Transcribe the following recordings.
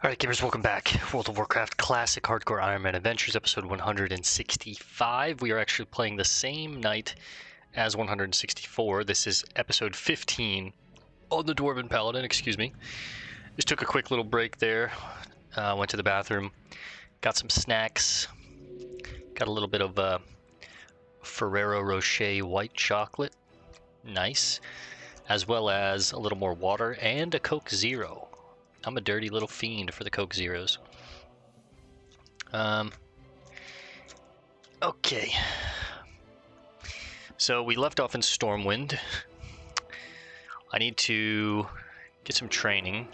Alright gamers, welcome back. World of Warcraft Classic Hardcore Ironman Adventures, episode 165. We are actually playing the same night as 164. This is episode 15 on the Dwarven Paladin, excuse me. Just took a quick little break there. Went to the bathroom, got some snacks, got a little bit of Ferrero Rocher white chocolate, nice, as well as a little more water and a Coke Zero. I'm a dirty little fiend for the Coke Zeros. Okay. So we left off in Stormwind. I need to get some training.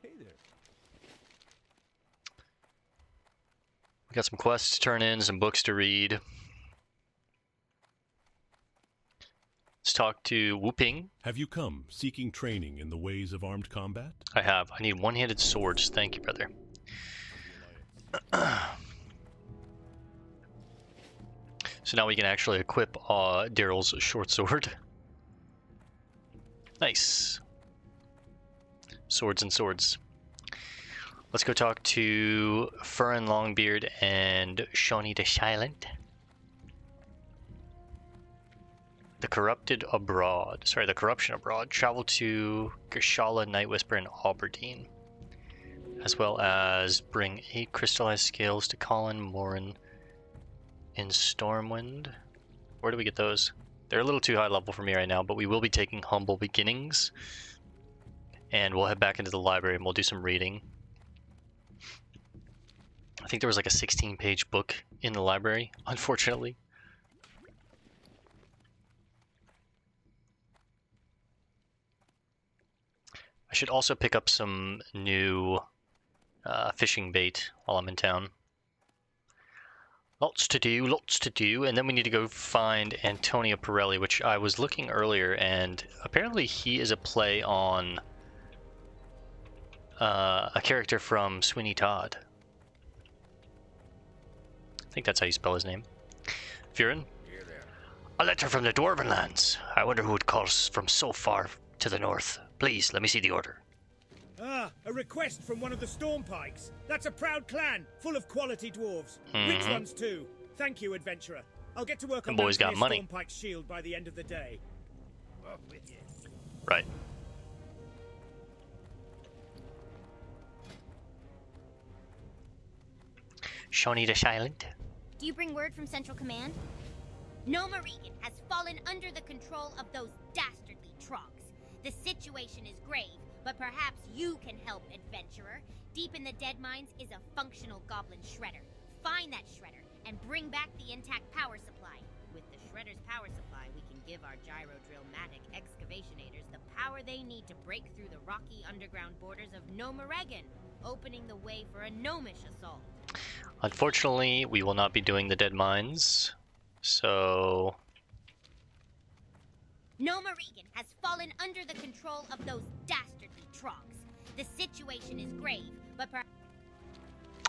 Hey there. We got some quests to turn in, some books to read. Let's talk to Whooping. Have you come seeking training in the ways of armed combat? I have. I need one-handed swords. Thank you, brother. So now we can actually equip Daryl's short sword. Nice. Swords and swords. Let's go talk to Furin Longbeard and Shawnee the Silent. The Corruption Abroad. Travel to Gershala Night Whisper in Aberdeen. As well as bring 8 crystallized scales to Colin Morin in Stormwind. Where do we get those? They're a little too high level for me right now, but we will be taking Humble Beginnings. And we'll head back into the library and we'll do some reading. I think there was like a 16-page book in the library, unfortunately. I should also pick up some new fishing bait while I'm in town. Lots to do, and then we need to go find Antonio Pirelli, which I was looking earlier, and apparently he is a play on a character from Sweeney Todd. I think that's how you spell his name. Furin? A letter from the Dwarven lands. I wonder who would call us from so far to the north. Please, let me see the order. Ah, a request from one of the Stormpikes. That's a proud clan, full of quality dwarves. Rich ones too. Thank you, adventurer. I'll get to work on boys got money. Stormpike's shield by the end of the day. Right. Shawnee the Silent. Do you bring word from Central Command? Noma Regan has fallen under the control of those dastardly trogs. The situation is grave, but perhaps you can help, adventurer. Deep in the Dead Mines is a functional goblin shredder. Find that shredder and bring back the intact power supply. With the shredder's power supply, we can give our gyro-drill-matic excavationators the power they need to break through the rocky underground borders of Noma Regan, opening the way for a gnomish assault. Unfortunately, we will not be doing the Dead Mines, so... Noma Regan has fallen under the control of those dastardly trogs. The situation is grave, but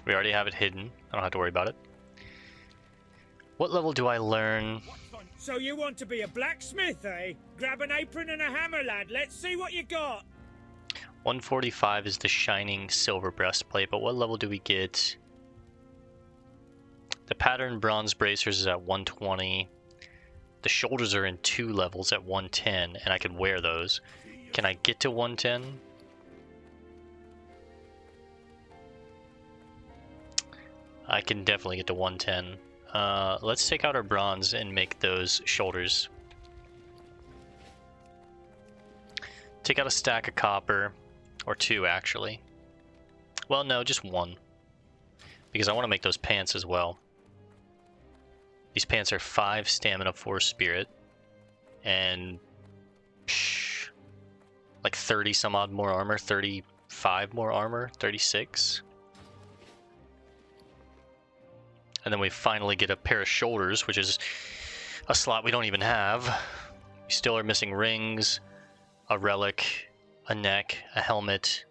we already have it hidden. I don't have to worry about it. What level do I learn? So you want to be a blacksmith, eh? Grab an apron and a hammer, lad. Let's see what you got. 145 is the shining silver breastplate, but what level do we get? The pattern bronze bracers is at 120. The shoulders are in 2 levels at 110, and I could wear those. Can I get to 110? I can definitely get to 110. Let's take out our bronze and make those shoulders. Take out a stack of copper, or 2 actually. Well, no, just 1. Because I want to make those pants as well. These pants are 5 stamina, 4 spirit, and like 30 some odd more armor, 35 more armor, 36. And then we finally get a pair of shoulders, which is a slot we don't even have. We still are missing rings, a relic, a neck, a helmet,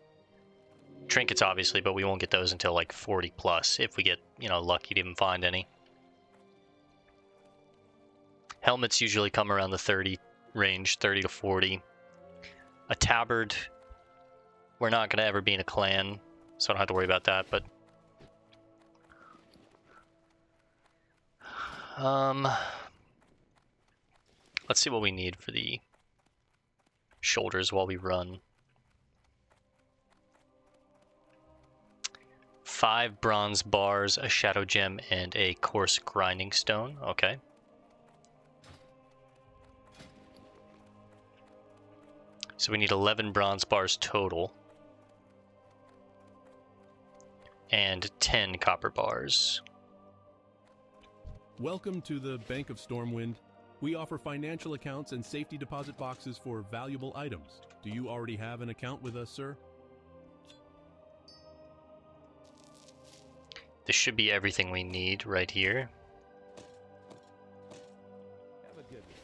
trinkets obviously, but we won't get those until like 40 plus if we get, lucky to even find any. Helmets usually come around the 30 range, 30 to 40. A tabard We're not going to ever be in a clan, so I don't have to worry about that, but... let's see what we need for the shoulders while we run. 5 bronze bars, a shadow gem, and a coarse grinding stone. Okay. So we need 11 bronze bars total. And 10 copper bars. Welcome to the Bank of Stormwind. We offer financial accounts and safety deposit boxes for valuable items. Do you already have an account with us, sir? This should be everything we need right here. Have a good one.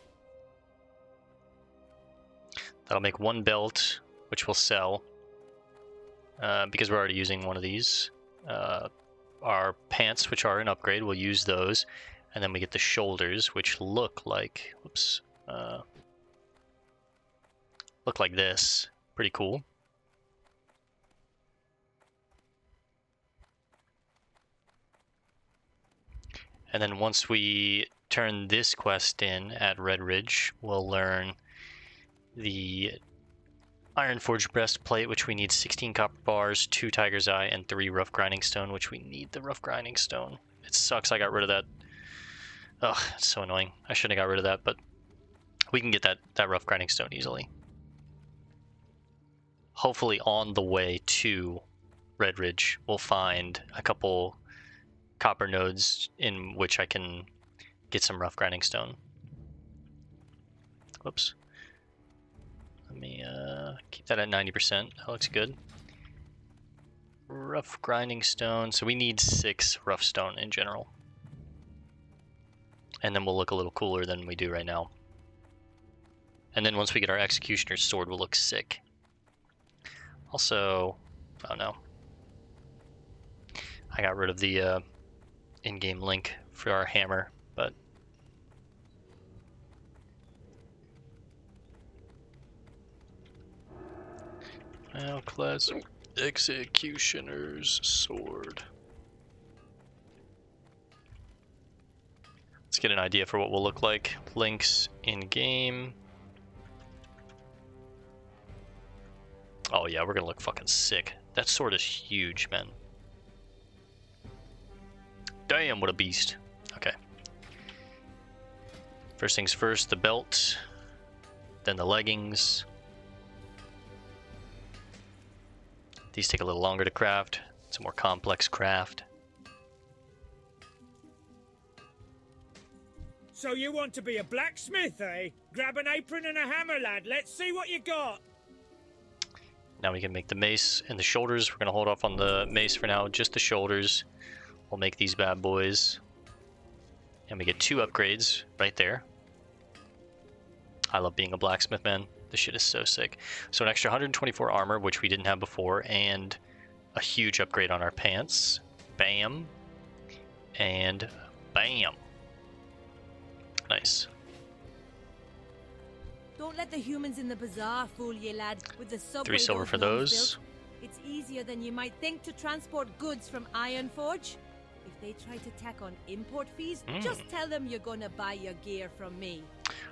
That'll make 1 belt, which we'll sell. Because we're already using one of these. Our pants, which are an upgrade, we'll use those. And then we get the shoulders, which look like... Whoops. Look like this. Pretty cool. And then once we turn this quest in at Red Ridge, we'll learn the Ironforge breastplate, which we need 16 copper bars, 2 tiger's eye, and 3 rough grinding stone, which we need the rough grinding stone. It sucks I got rid of that. Ugh, it's so annoying. I shouldn't have got rid of that, but we can get that rough grinding stone easily. Hopefully on the way to Red Ridge, we'll find a couple copper nodes in which I can get some rough grinding stone. Whoops. Let me keep that at 90%. That looks good. Rough grinding stone. So we need 6 rough stone in general. And then we'll look a little cooler than we do right now. And then once we get our Executioner's sword, we'll look sick. Also, oh no. I got rid of the in-game link for our hammer, but now class Executioner's sword. Let's get an idea for what we'll look like. Links in game. Oh yeah, we're gonna look fucking sick. That sword is huge, man. Damn, what a beast. Okay. First things first, the belt, then the leggings. These take a little longer to craft. It's a more complex craft. So you want to be a blacksmith, eh? Grab an apron and a hammer, lad. Let's see what you got. Now we can make the mace and the shoulders. We're going to hold off on the mace for now, just the shoulders. We'll make these bad boys. And we get 2 upgrades right there. I love being a blacksmith, man. This shit is so sick. So an extra 124 armor, which we didn't have before, and a huge upgrade on our pants. Bam. And bam. Nice. Don't let the humans in the bazaar fool you, lad. With the subway 3 silver for those. built, it's easier than you might think to transport goods from Ironforge. If they try to tack on import fees, just tell them you're gonna buy your gear from me.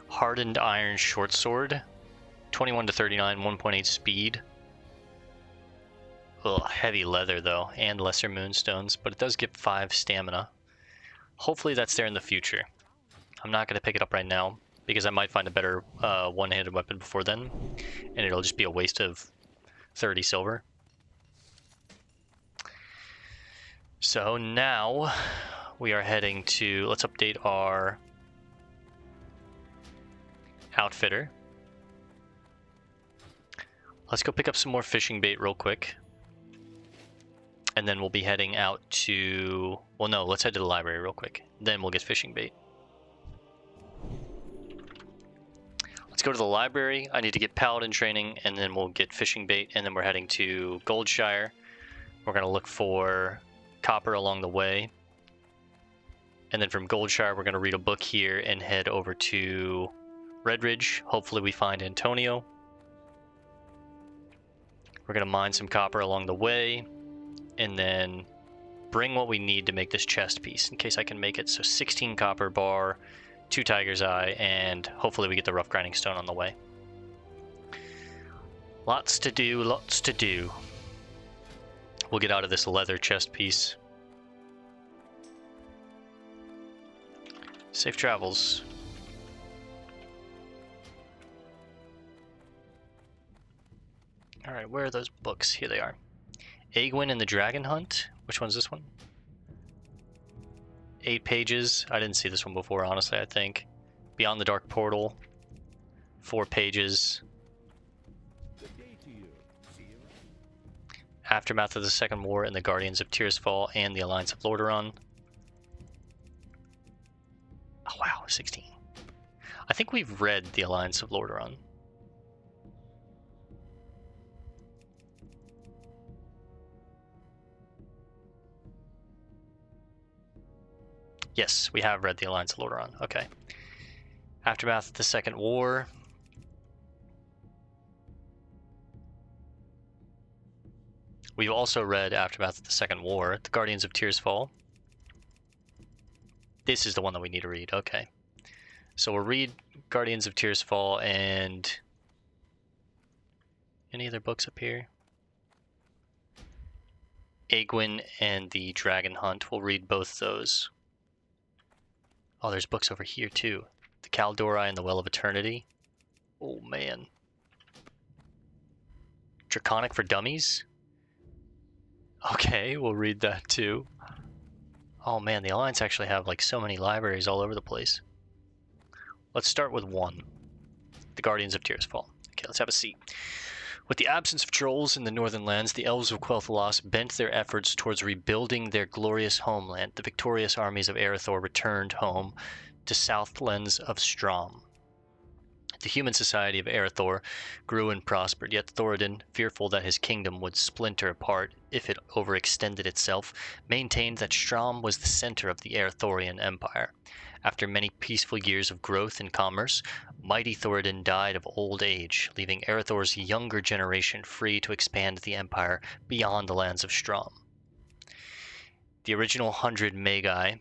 Hardened iron short sword. 21 to 39, 1.8 speed. Ugh, heavy leather though, and lesser moonstones, but it does give 5 stamina. Hopefully that's there in the future. I'm not going to pick it up right now, because I might find a better one-handed weapon before then, and it'll just be a waste of 30 silver. So now we are heading to, let's update our outfitter. Let's go pick up some more fishing bait real quick. And then we'll be heading out to, well no, let's head to the library real quick. Then we'll get fishing bait. Let's go to the library. I need to get Paladin training, and then we'll get fishing bait, and then we're heading to Goldshire. We're going to look for copper along the way. And then from Goldshire, we're going to read a book here and head over to Red Ridge. Hopefully we find Antonio. We're going to mine some copper along the way, and then bring what we need to make this chest piece, in case I can make it. So 16 copper bar, 2 tiger's eye, and hopefully we get the rough grinding stone on the way. Lots to do, lots to do. We'll get out of this leather chest piece. Safe travels. Alright, where are those books? Here they are. Egwin and the Dragon Hunt. Which one's this one? 8 pages. I didn't see this one before, honestly, I think. Beyond the Dark Portal. 4 pages. Aftermath of the Second War and the Guardians of Tearsfall and the Alliance of Lordaeron. Oh wow, 16. I think we've read the Alliance of Lordaeron. Yes, we have read the Alliance of Lordaeron. Okay. Aftermath of the Second War. We've also read Aftermath of the Second War, the Guardians of Tearsfall. This is the one that we need to read. Okay. So we'll read Guardians of Tearsfall and any other books up here? Egwin and the Dragon Hunt. We'll read both those. Oh, there's books over here too. The Kaldori and the Well of Eternity. Oh man. Draconic for Dummies? Okay, we'll read that too. Oh man, the Alliance actually have like so many libraries all over the place. Let's start with one. The Guardians of Tearsfall. Okay, let's have a seat. With the absence of trolls in the northern lands, the elves of Quel'Thalas bent their efforts towards rebuilding their glorious homeland. The victorious armies of Erethdor returned home to southlands of Strom. The human society of Erethdor grew and prospered, yet Thoradin, fearful that his kingdom would splinter apart if it overextended itself, maintained that Strom was the center of the Erethdorian Empire. After many peaceful years of growth and commerce, mighty Thoradin died of old age, leaving Erethdor's younger generation free to expand the empire beyond the lands of Strom. The original 100 Magi,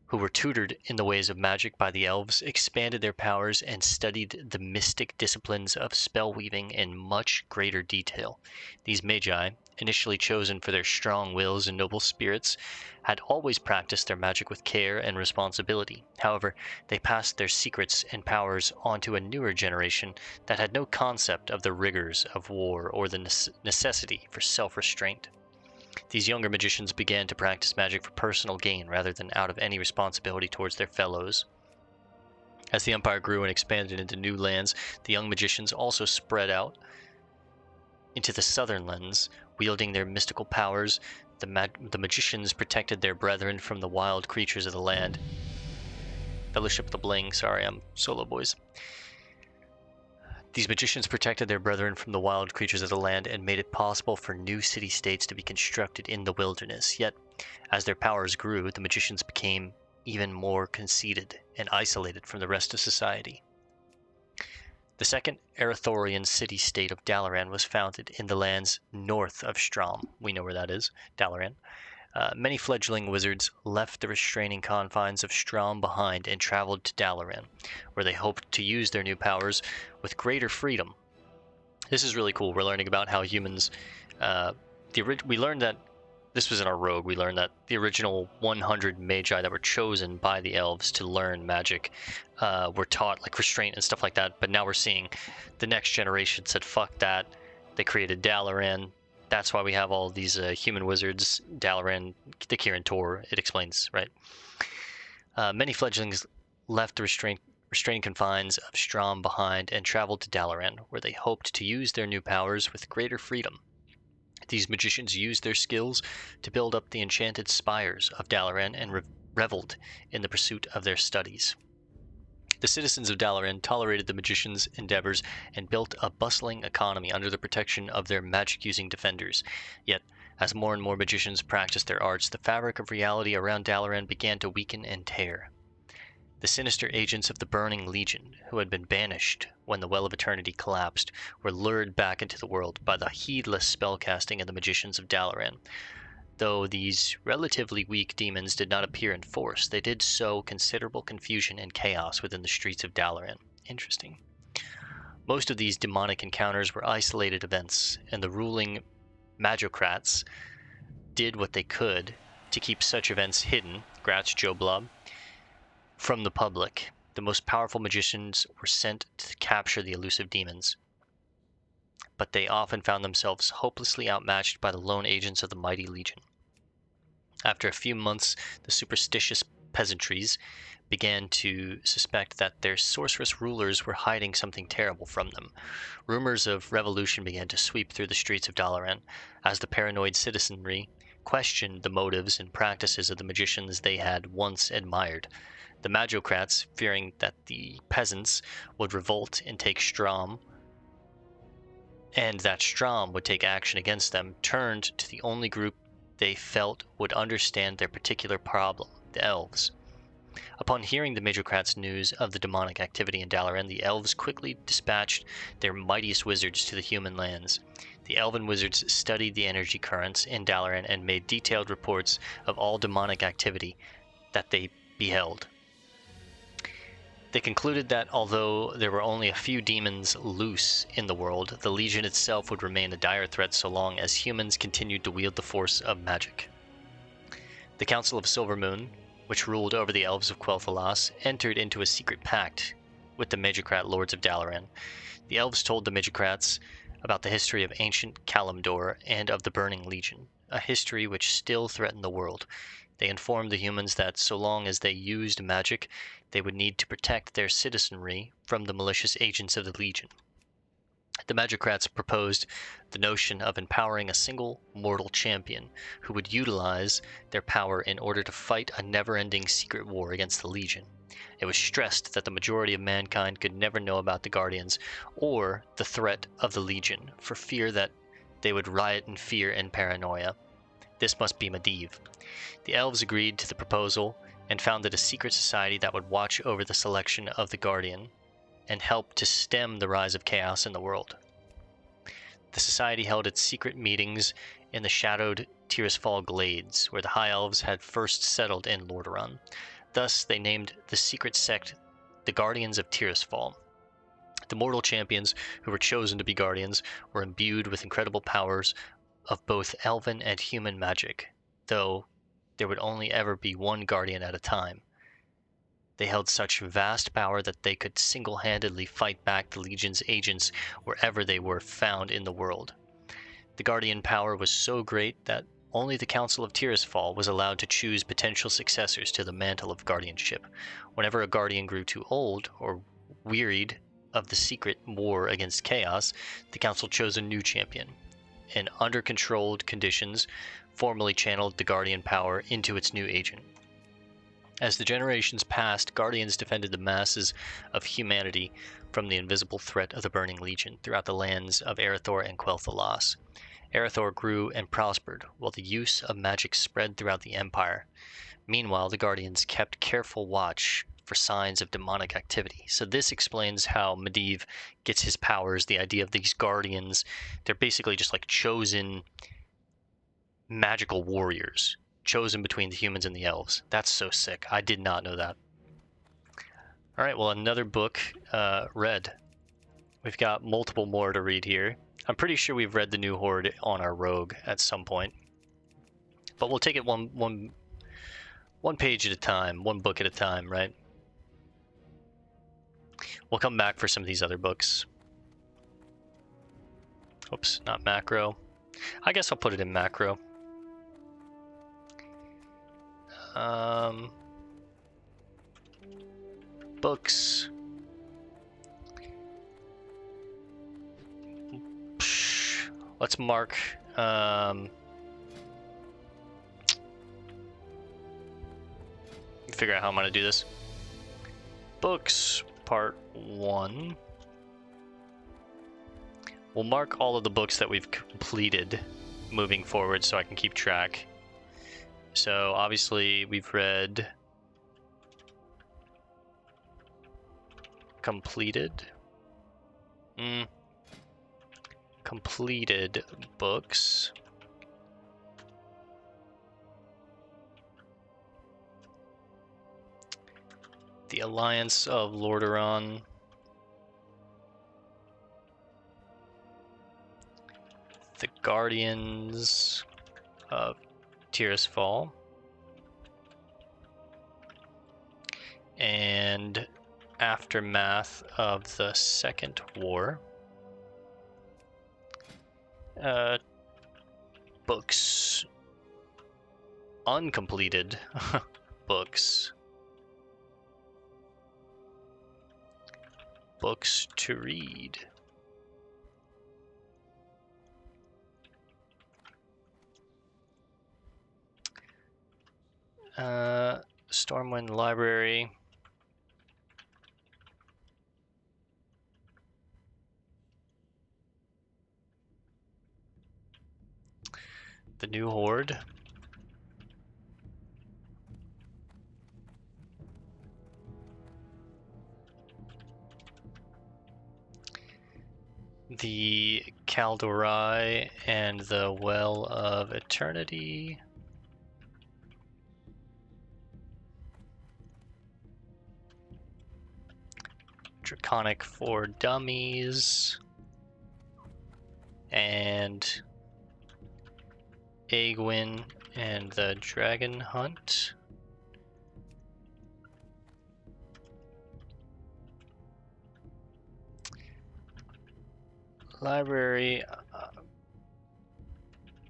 who were tutored in the ways of magic by the elves, expanded their powers and studied the mystic disciplines of spellweaving in much greater detail. These Magi, initially chosen for their strong wills and noble spirits, had always practiced their magic with care and responsibility. However, they passed their secrets and powers onto a newer generation that had no concept of the rigors of war or the necessity for self-restraint. These younger magicians began to practice magic for personal gain rather than out of any responsibility towards their fellows. As the empire grew and expanded into new lands, the young magicians also spread out into the southern lands, wielding their mystical powers. The magicians protected their brethren from the wild creatures of the land. Fellowship of the Bling, sorry, I'm solo, boys. These magicians protected their brethren from the wild creatures of the land and made it possible for new city-states to be constructed in the wilderness. Yet, as their powers grew, the magicians became even more conceited and isolated from the rest of society. The second Erethdorian city-state of Dalaran was founded in the lands north of Strom. We know where that is, Dalaran. Many fledgling wizards left the restraining confines of Strom behind and traveled to Dalaran, where they hoped to use their new powers with greater freedom. This is really cool. We're learning about how humans... we learned that... This was in our rogue. We learned that the original 100 magi that were chosen by the elves to learn magic were taught like restraint and stuff like that. But now we're seeing the next generation said, fuck that. They created Dalaran. That's why we have all these human wizards, Dalaran, the Kirin Tor, it explains, right? Many fledglings left the restraining confines of Strom behind and traveled to Dalaran, where they hoped to use their new powers with greater freedom. These magicians used their skills to build up the enchanted spires of Dalaran and reveled in the pursuit of their studies. The citizens of Dalaran tolerated the magicians' endeavors and built a bustling economy under the protection of their magic-using defenders. Yet, as more and more magicians practiced their arts, the fabric of reality around Dalaran began to weaken and tear. The sinister agents of the Burning Legion, who had been banished when the Well of Eternity collapsed, were lured back into the world by the heedless spellcasting of the magicians of Dalaran. Though these relatively weak demons did not appear in force, they did sow considerable confusion and chaos within the streets of Dalaran. Interesting. Most of these demonic encounters were isolated events, and the ruling magocrats did what they could to keep such events hidden, Gratz Joe Blob, from the public. The most powerful magicians were sent to capture the elusive demons, but they often found themselves hopelessly outmatched by the lone agents of the mighty Legion. After a few months, the superstitious peasantries began to suspect that their sorceress rulers were hiding something terrible from them. Rumors of revolution began to sweep through the streets of Dalaran, as the paranoid citizenry questioned the motives and practices of the magicians they had once admired. The magocrats, fearing that the peasants would revolt and take Strom, and that Strom would take action against them, turned to the only group they felt would understand their particular problem, the elves. Upon hearing the magocrats' news of the demonic activity in Dalaran, the elves quickly dispatched their mightiest wizards to the human lands. The elven wizards studied the energy currents in Dalaran and made detailed reports of all demonic activity that they beheld. They concluded that although there were only a few demons loose in the world, the Legion itself would remain a dire threat so long as humans continued to wield the force of magic. The Council of Silvermoon, which ruled over the elves of Quel'Thalas, entered into a secret pact with the magocrat lords of Dalaran. The elves told the magocrats about the history of ancient Kalimdor and of the Burning Legion, a history which still threatened the world. They informed the humans that so long as they used magic, they would need to protect their citizenry from the malicious agents of the Legion. The magocrats proposed the notion of empowering a single mortal champion who would utilize their power in order to fight a never-ending secret war against the Legion. It was stressed that the majority of mankind could never know about the Guardians or the threat of the Legion, for fear that they would riot in fear and paranoia. This must be Medivh. The elves agreed to the proposal and founded a secret society that would watch over the selection of the Guardian and help to stem the rise of chaos in the world. The society held its secret meetings in the shadowed Tirisfal Glades, where the High Elves had first settled in Lordaeron. Thus, they named the secret sect the Guardians of Tirisfal. The mortal champions who were chosen to be Guardians were imbued with incredible powers of both elven and human magic, though there would only ever be one Guardian at a time. They held such vast power that they could single-handedly fight back the Legion's agents wherever they were found in the world. The Guardian power was so great that only the Council of Tirisfal was allowed to choose potential successors to the mantle of guardianship. Whenever a Guardian grew too old or wearied of the secret war against chaos, the Council chose a new champion, and under controlled conditions, formally channeled the Guardian power into its new agent. As the generations passed, Guardians defended the masses of humanity from the invisible threat of the Burning Legion throughout the lands of Erethdor and Quel'Thalas. Erethdor grew and prospered, while the use of magic spread throughout the Empire. Meanwhile, the Guardians kept careful watch for signs of demonic activity. So this explains how Medivh gets his powers, the idea of these Guardians. They're basically just like chosen magical warriors, chosen between the humans and the elves. That's so sick. I did not know that. All right, well, another book read. We've got multiple more to read here. I'm pretty sure we've read the New Horde on our rogue at some point, but we'll take it one page at a time, one book at a time, right? We'll come back for some of these other books. Oops, not macro. I guess I'll put it in macro. Books. Let's mark. Figure out how I'm going to do this. Books, part 1. We'll mark all of the books that we've completed moving forward so I can keep track. So obviously we've read completed. Completed books. The Alliance of Lordaeron. The Guardians of Tirisfal. And Aftermath of the Second War. Books. Uncompleted books. Books to read. Stormwind Library. The New Horde. The Kaldorai and the Well of Eternity. Draconic for Dummies. And Aegwyn and the Dragon Hunt. Library,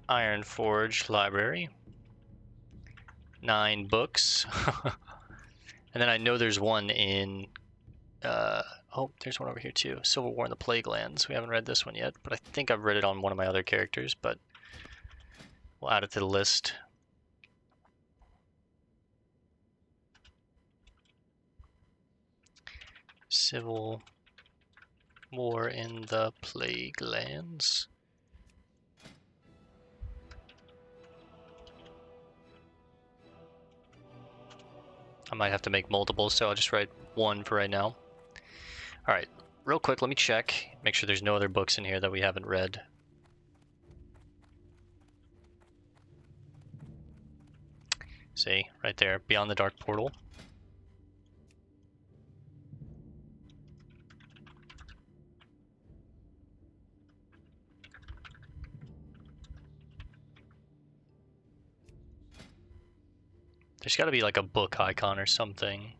Ironforge Library. 9 books. And then I know there's one in, oh, there's one over here too. Civil War in the Plague Lands. We haven't read this one yet, but I think I've read it on one of my other characters, but we'll add it to the list. Civil War in the Plague Lands. I might have to make multiple, so I'll just write one for right now. Alright, real quick, let me check. Make sure there's no other books in here that we haven't read. See, right there, Beyond the Dark Portal. There's got to be like a book icon or something.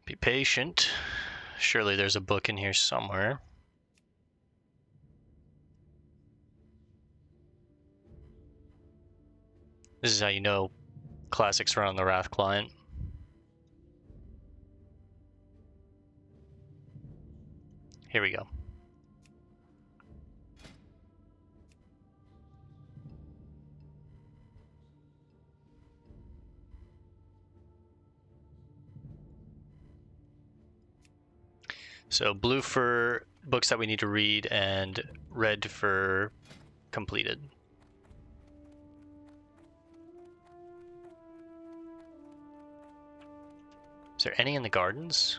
Be patient. Surely there's a book in here somewhere. This is how you know classics run on the Wrath client. Here we go. So blue for books that we need to read and red for completed. Is there any in the gardens?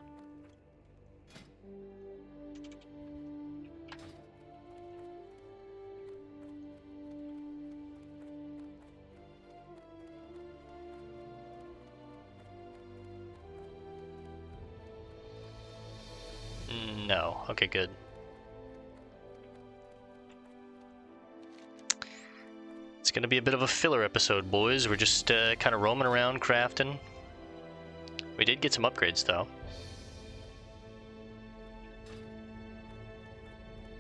No. Okay, good. It's gonna be a bit of a filler episode, boys. We're just kind of roaming around crafting. We did get some upgrades, though.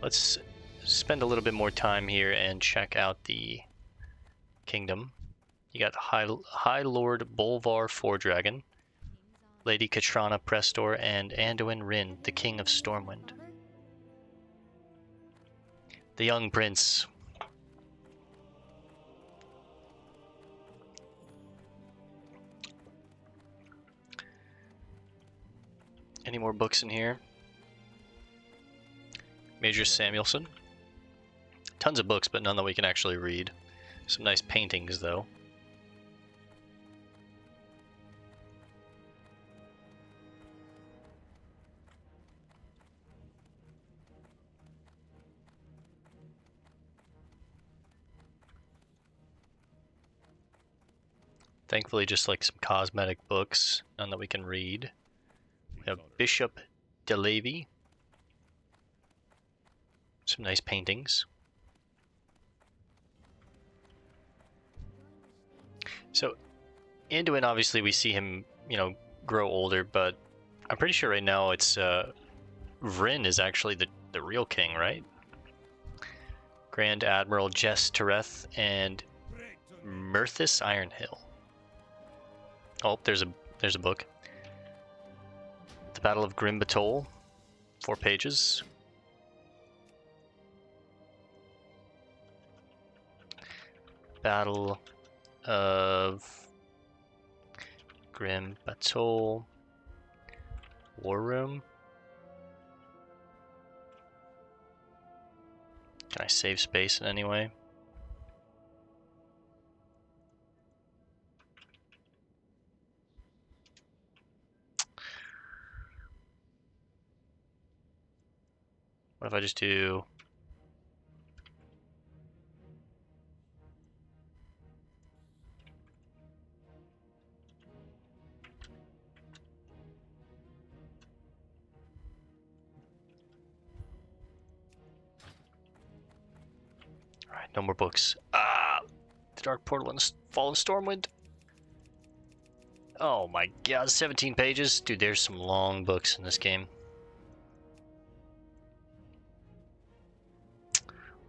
Let's spend a little bit more time here and check out the kingdom. You got High Lord Bolvar Foredragon, Lady Katrana Prestor, and Anduin Rin, the King of Stormwind. The young prince. Any more books in here? Major Samuelson. Tons of books, but none that we can actually read. Some nice paintings, though. Thankfully, just like some cosmetic books, none that we can read. We have Bishop DeLavy. Some nice paintings. So, Anduin, obviously, we see him, grow older, but I'm pretty sure right now it's Vryn is actually the real king, right? Grand Admiral Jess Tereth and Mirthus Ironhill. Oh, there's a book. The Battle of Grim Batol, 4 pages. Battle of Grim Batol, War Room. Can I save space in any way? What if I just do... Alright, no more books. Ah! The Dark Portal and the Fall of Stormwind. Oh my god, 17 pages? Dude, there's some long books in this game.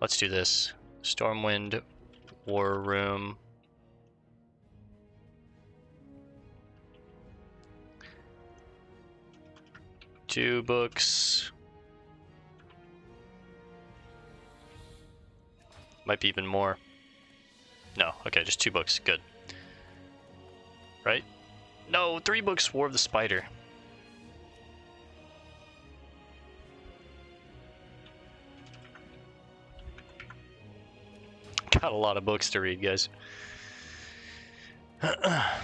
Let's do this. Stormwind, War Room. Two books. Might be even more. No, okay, just 2 books. Good. Right? No, 3 books, War of the Spider. Got a lot of books to read, guys. I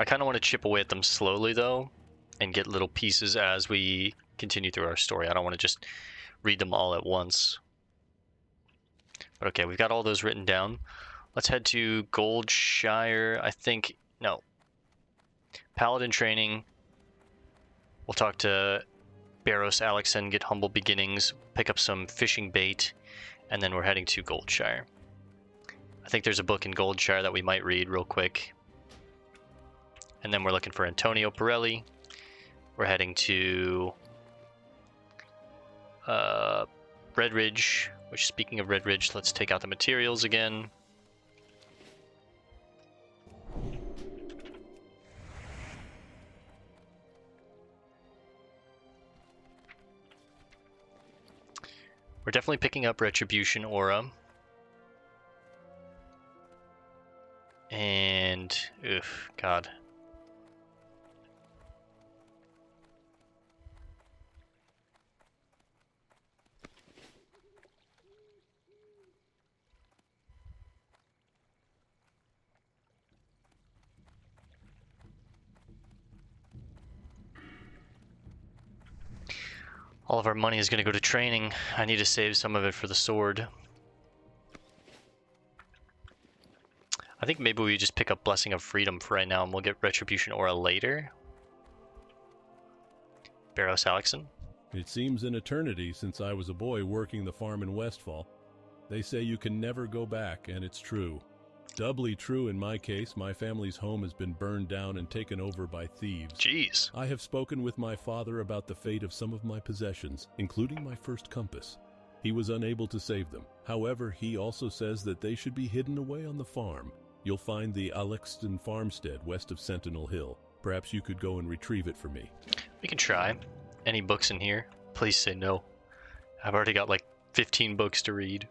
kind of want to chip away at them slowly, though, and get little pieces as we continue through our story. I don't want to just read them all at once. But okay, we've got all those written down. Let's head to Goldshire, I think. No. Paladin training. We'll talk to Barros Alexen, get humble beginnings, pick up some fishing bait, and then we're heading to Goldshire. I think there's a book in Goldshire that we might read real quick. And then we're looking for Antonio Pirelli. We're heading to Red Ridge, which, speaking of Red Ridge, let's take out the materials again. We're definitely picking up Retribution Aura. And, oof, God. All of our money is going to go to training. I need to save some of it for the sword. I think maybe we just pick up Blessing of Freedom for right now and we'll get Retribution Aura later. Barros Alexen. It seems an eternity since I was a boy working the farm in Westfall. They say you can never go back, and it's true. Doubly true in my case. My family's home has been burned down and taken over by thieves. Jeez. I have spoken with my father about the fate of some of my possessions, including my first compass. He was unable to save them. However, he also says that they should be hidden away on the farm. You'll find the Alexton farmstead west of Sentinel Hill. Perhaps you could go and retrieve it for me. We can try. Any books in here? Please say no. I've already got like 15 books to read.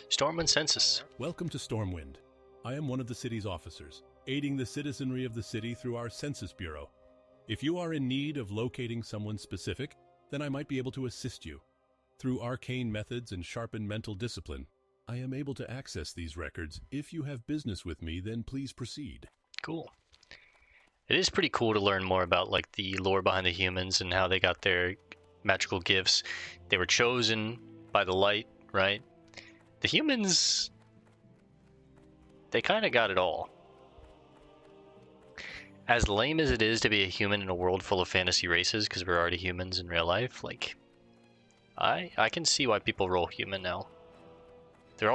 Stormwind Census. Welcome to Stormwind. I am one of the city's officers, aiding the citizenry of the city through our Census Bureau. If you are in need of locating someone specific, then I might be able to assist you. Through arcane methods and sharpened mental discipline, I am able to access these records. If you have business with me, then please proceed. Cool. It is pretty cool to learn more about like the lore behind the humans and how they got their magical gifts. They were chosen by the light, right? The humans, they kind of got it all. As lame as it is to be a human in a world full of fantasy races, because we're already humans in real life, like, I can see why people roll human now. They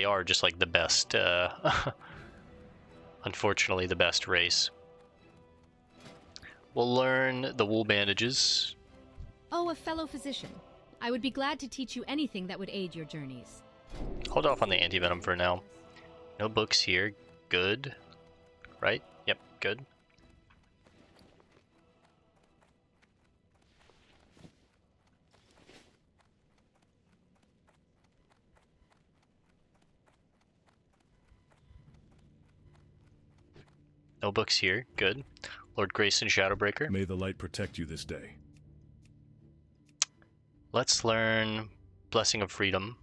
are just like the best, unfortunately the best race. We'll learn the wool bandages. Oh, a fellow physician. I would be glad to teach you anything that would aid your journeys. Hold off on the anti-venom for now. No books here. Good. Right? Yep, good. No books here. Good. Lord Grayson Shadowbreaker. May the light protect you this day. Let's learn Blessing of Freedom.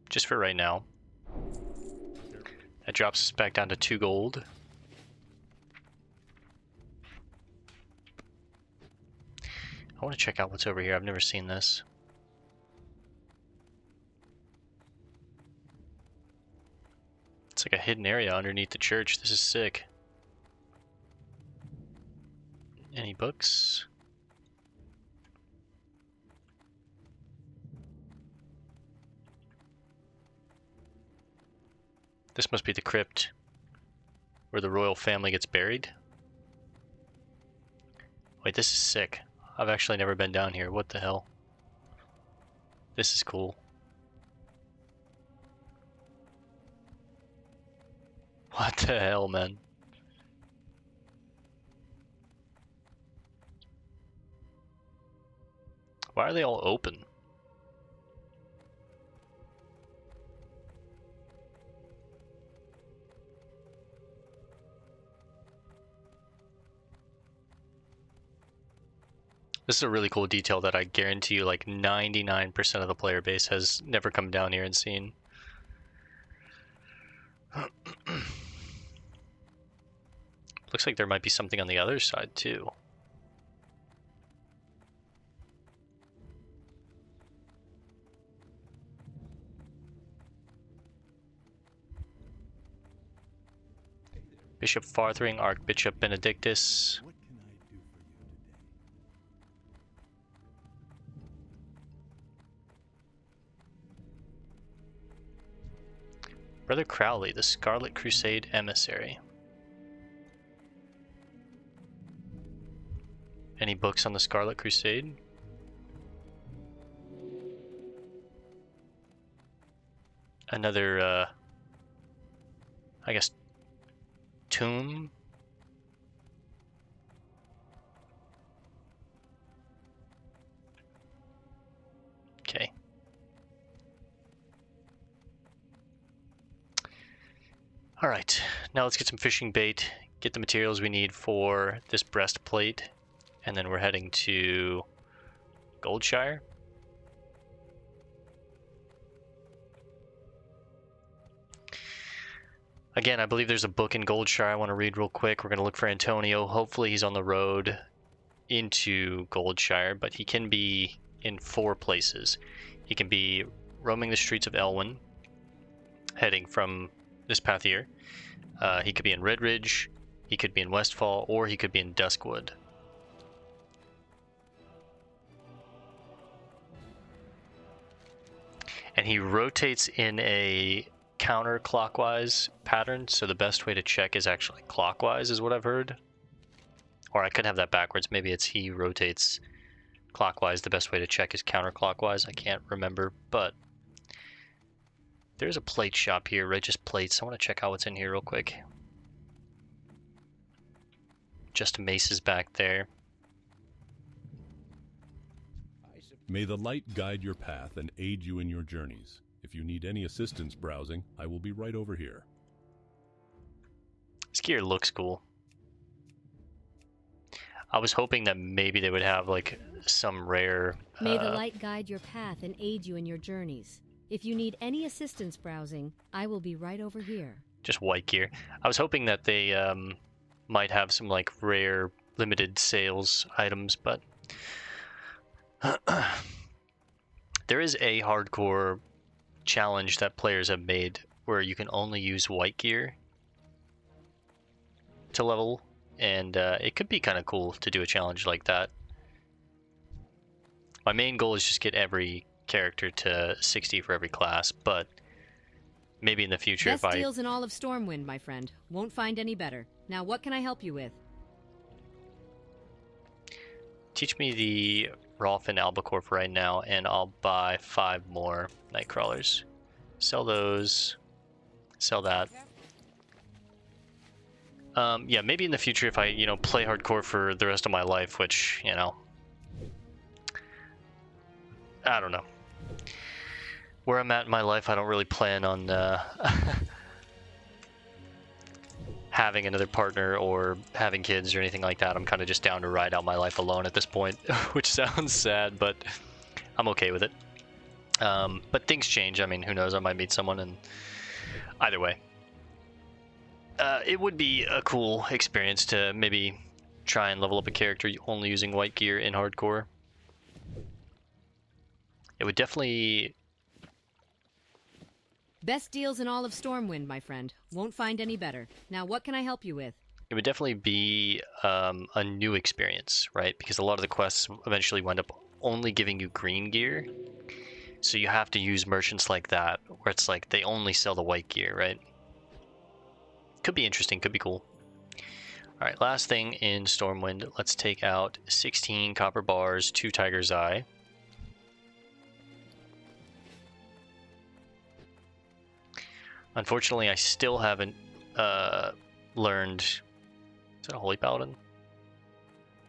Just for right now. That drops us back down to 2 gold. I want to check out what's over here. I've never seen this. It's like a hidden area underneath the church. This is sick. Any books? This must be the crypt where the royal family gets buried. Wait, this is sick. I've actually never been down here. What the hell? This is cool. What the hell, man? Why are they all open? This is a really cool detail that I guarantee you like 99% of the player base has never come down here and seen. Looks like there might be something on the other side too. Bishop Farthering, Archbishop Benedictus. What can I do for you today? Brother Crowley, the Scarlet Crusade Emissary. Any books on the Scarlet Crusade? Another, I guess, tomb? Okay. Alright, now let's get some fishing bait, get the materials we need for this breastplate, and then we're heading to Goldshire. Again, I believe there's a book in Goldshire I want to read real quick. We're going to look for Antonio. Hopefully he's on the road into Goldshire, but he can be in 4 places. He can be roaming the streets of Elwyn, heading from this path here. He could be in Redridge, he could be in Westfall, or he could be in Duskwood. And he rotates in a counterclockwise pattern, so the best way to check is actually clockwise, is what I've heard. Or I could have that backwards. Maybe it's he rotates clockwise. The best way to check is counterclockwise. I can't remember, but There's a plate shop here, right? Just plates. I want to check out what's in here real quick. Just maces back there. May the light guide your path and aid you in your journeys. If you need any assistance browsing, I will be right over here. This gear looks cool. I was hoping that maybe they would have like some rare... May the light guide your path and aid you in your journeys. If you need any assistance browsing, I will be right over here. Just white gear. I was hoping that they might have some like rare limited sales items, but there is a hardcore challenge that players have made where you can only use white gear to level, and it could be kind of cool to do a challenge like that. My main goal is just get every character to 60 for every class, but maybe in the future Best if I... deals in all of Stormwind, my friend. Won't find any better. Now what can I help you with? Teach me the Rolfin Albacore for right now, and I'll buy 5 more Nightcrawlers. Sell those. Sell that. Yeah, maybe in the future if I, you know, play hardcore for the rest of my life, which, you know, I don't know. Where I'm at in my life, I don't really plan on having another partner or having kids or anything like that. I'm kind of just down to ride out my life alone at this point, which sounds sad, but I'm okay with it. But things change. I mean, who knows? I might meet someone, and either way. It would be a cool experience to maybe try and level up a character only using white gear in hardcore. It would definitely... Best deals in all of Stormwind, my friend. Won't find any better. Now what can I help you with? It would definitely be a new experience, right? Because a lot of the quests eventually wind up only giving you green gear. So you have to use merchants like that, where it's like they only sell the white gear, right? Could be interesting, could be cool. Alright, last thing in Stormwind. Let's take out 16 copper bars, 2 Tiger's Eye. Unfortunately, I still haven't learned... Is that a Holy Paladin?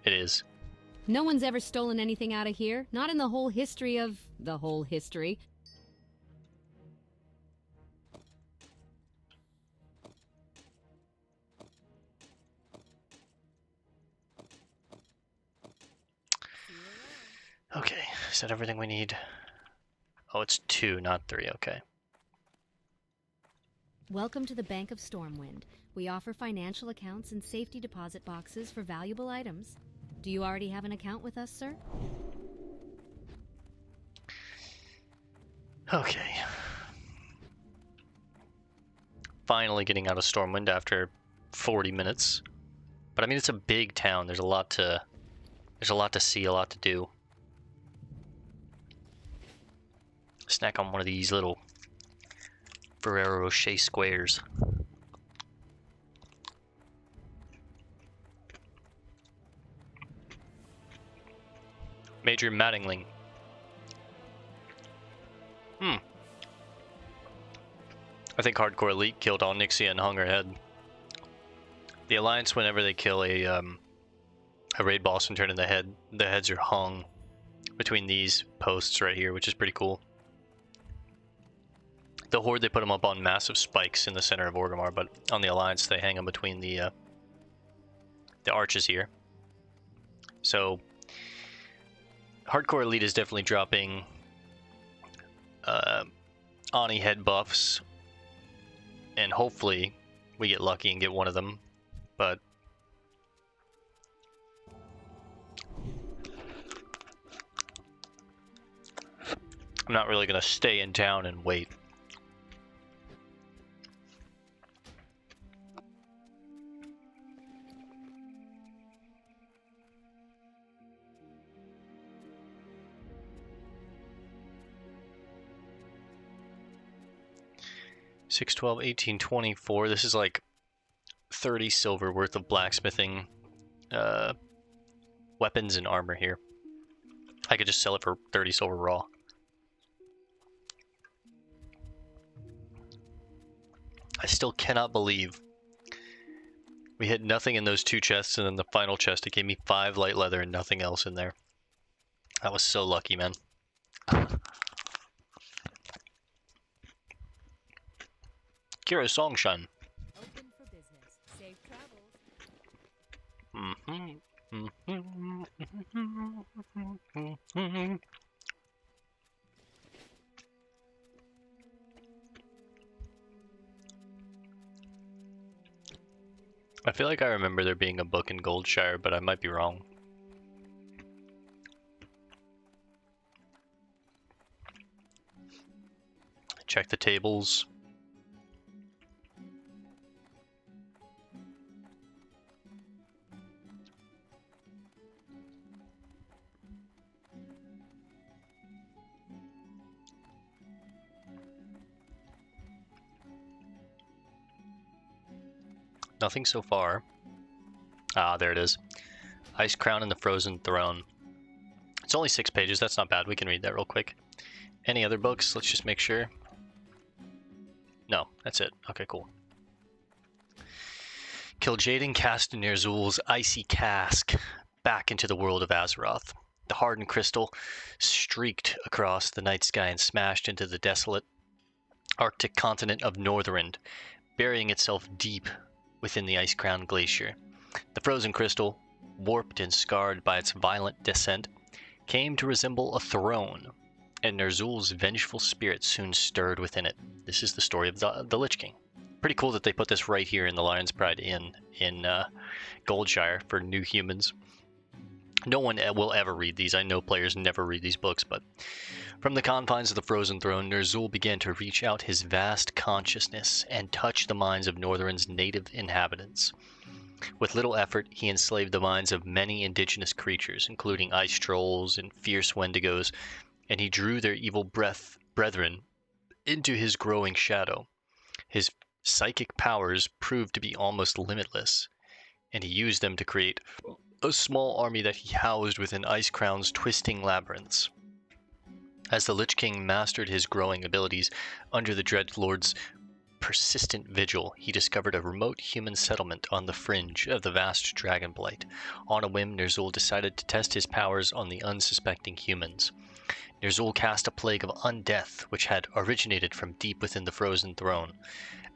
It is. No one's ever stolen anything out of here. Not in the whole history of... the whole history. Okay, is that everything we need? Oh, it's 2, not 3, okay. Welcome to the Bank of Stormwind. We offer financial accounts and safety deposit boxes for valuable items. Do you already have an account with us, sir? Okay. Finally getting out of Stormwind after 40 minutes. But I mean, it's a big town. There's a lot to see, a lot to do. Snack on one of these little Ferrero Rocher squares. Major Mattingling. I think Hardcore Elite killed Onyxia and hung her head. The Alliance, whenever they kill a raid boss and turn in the heads are hung between these posts right here, which is pretty cool. The Horde, they put them up on massive spikes in the center of Orgrimmar, but on the Alliance, they hang them between the arches here. So, Hardcore Elite is definitely dropping Ani head buffs, and hopefully we get lucky and get one of them, but I'm not really going to stay in town and wait. $6, $12, $18, $24. This is like 30 silver worth of blacksmithing weapons and armor here. I could just sell it for 30 silver raw. still cannot believe we hit nothing in those 2 chests, and then the final chest, it gave me 5 light leather and nothing else in there. That was so lucky, man. Kira Songshan. Open for business. Safe travels. I feel like I remember there being a book in Goldshire, but I might be wrong. Check the tables. Nothing so far. Ah, there it is. Ice Crown and the Frozen Throne. It's only 6 pages, that's not bad. We can read that real quick. Any other books? Let's just make sure. No, that's it. Okay, cool. Kil'jaeden cast Ner'zhul's icy cask back into the world of Azeroth. The hardened crystal streaked across the night sky and smashed into the desolate Arctic continent of Northrend, burying itself deep within the ice-crowned glacier. The frozen crystal, warped and scarred by its violent descent, came to resemble a throne, and Ner'zhul's vengeful spirit soon stirred within it. This is the story of the Lich King. Pretty cool that they put this right here in the Lion's Pride Inn in Goldshire for new humans. No one will ever read these. I know players never read these books, but from the confines of the Frozen Throne, Ner'zhul began to reach out his vast consciousness and touch the minds of Northrend's native inhabitants. With little effort, he enslaved the minds of many indigenous creatures, including ice trolls and fierce wendigos, and he drew their evil brethren into his growing shadow. His psychic powers proved to be almost limitless, and he used them to create a small army that he housed within Icecrown's twisting labyrinths. As the Lich King mastered his growing abilities under the Dreadlord's persistent vigil, he discovered a remote human settlement on the fringe of the vast Dragonblight. On a whim, Ner'zhul decided to test his powers on the unsuspecting humans. Ner'zhul cast a plague of undeath, which had originated from deep within the Frozen Throne,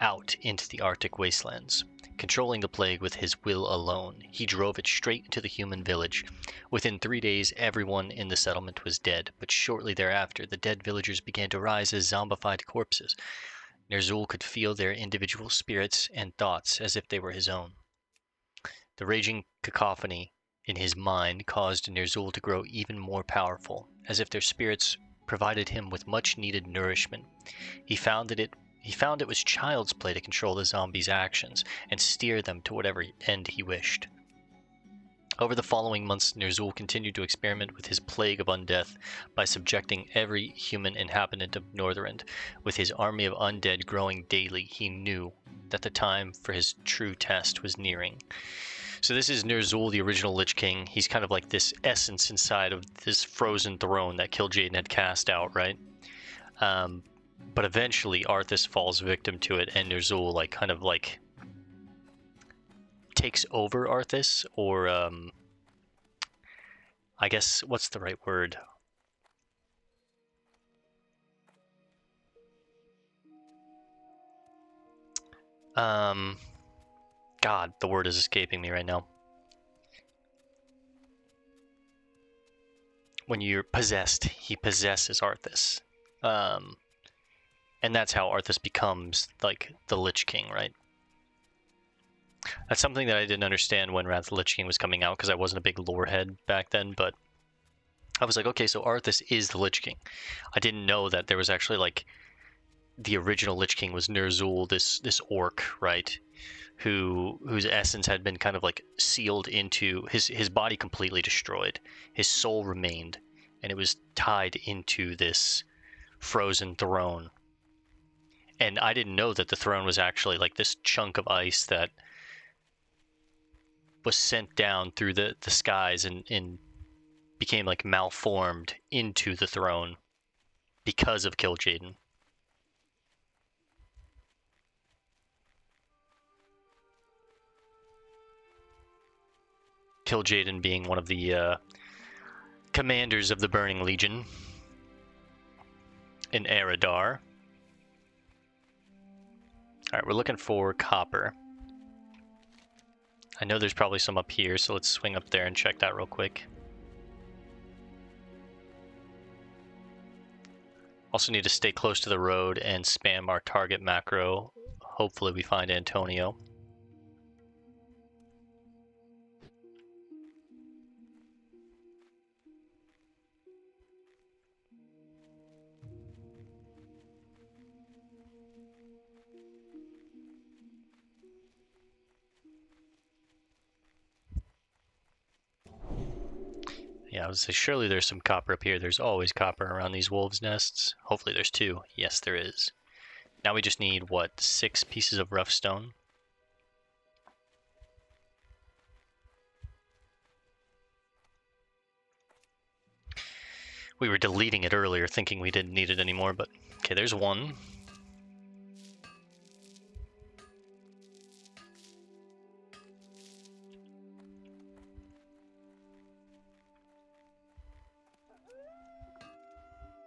out into the Arctic wastelands. Controlling the plague with his will alone, he drove it straight into the human village. Within 3 days, everyone in the settlement was dead, but shortly thereafter, the dead villagers began to rise as zombified corpses. Ner'zhul could feel their individual spirits and thoughts as if they were his own. The raging cacophony in his mind caused Ner'zhul to grow even more powerful, as if their spirits provided him with much-needed nourishment. He found it was child's play to control the zombies' actions and steer them to whatever end he wished. Over the following months, Ner'zhul continued to experiment with his plague of undeath by subjecting every human inhabitant of Northrend. With his army of undead growing daily, he knew that the time for his true test was nearing. So this is Ner'zhul, the original Lich King. He's kind of like this essence inside of this frozen throne that Kil'jaeden had cast out, right? But eventually Arthas falls victim to it, and Ner'zhul kind of takes over Arthas, or I guess, what's the right word? God, the word is escaping me right now. When you're possessed, he possesses Arthas. And that's how Arthas becomes, the Lich King, right? That's something that I didn't understand when Wrath of the Lich King was coming out, because I wasn't a big lore head back then, but I was like, okay, so Arthas is the Lich King. I didn't know that there was actually, the original Lich King was Ner'zhul, this orc, right? Whose essence had been kind of sealed into his body, completely destroyed. His soul remained, and it was tied into this frozen throne. And I didn't know that the throne was actually this chunk of ice that was sent down through the skies and became malformed into the throne because of Kil'jaeden. Kil'jaeden being one of the commanders of the Burning Legion in Eridar. Alright, we're looking for copper. I know there's probably some up here, so let's swing up there and check that real quick. Also need to stay close to the road and spam our target macro. Hopefully we find Antonio. Yeah, I would say surely there's some copper up here. There's always copper around these wolves' nests. Hopefully there's 2. Yes, there is. Now we just need, what, 6 pieces of rough stone? We were deleting it earlier, thinking we didn't need it anymore, but... Okay, there's 1.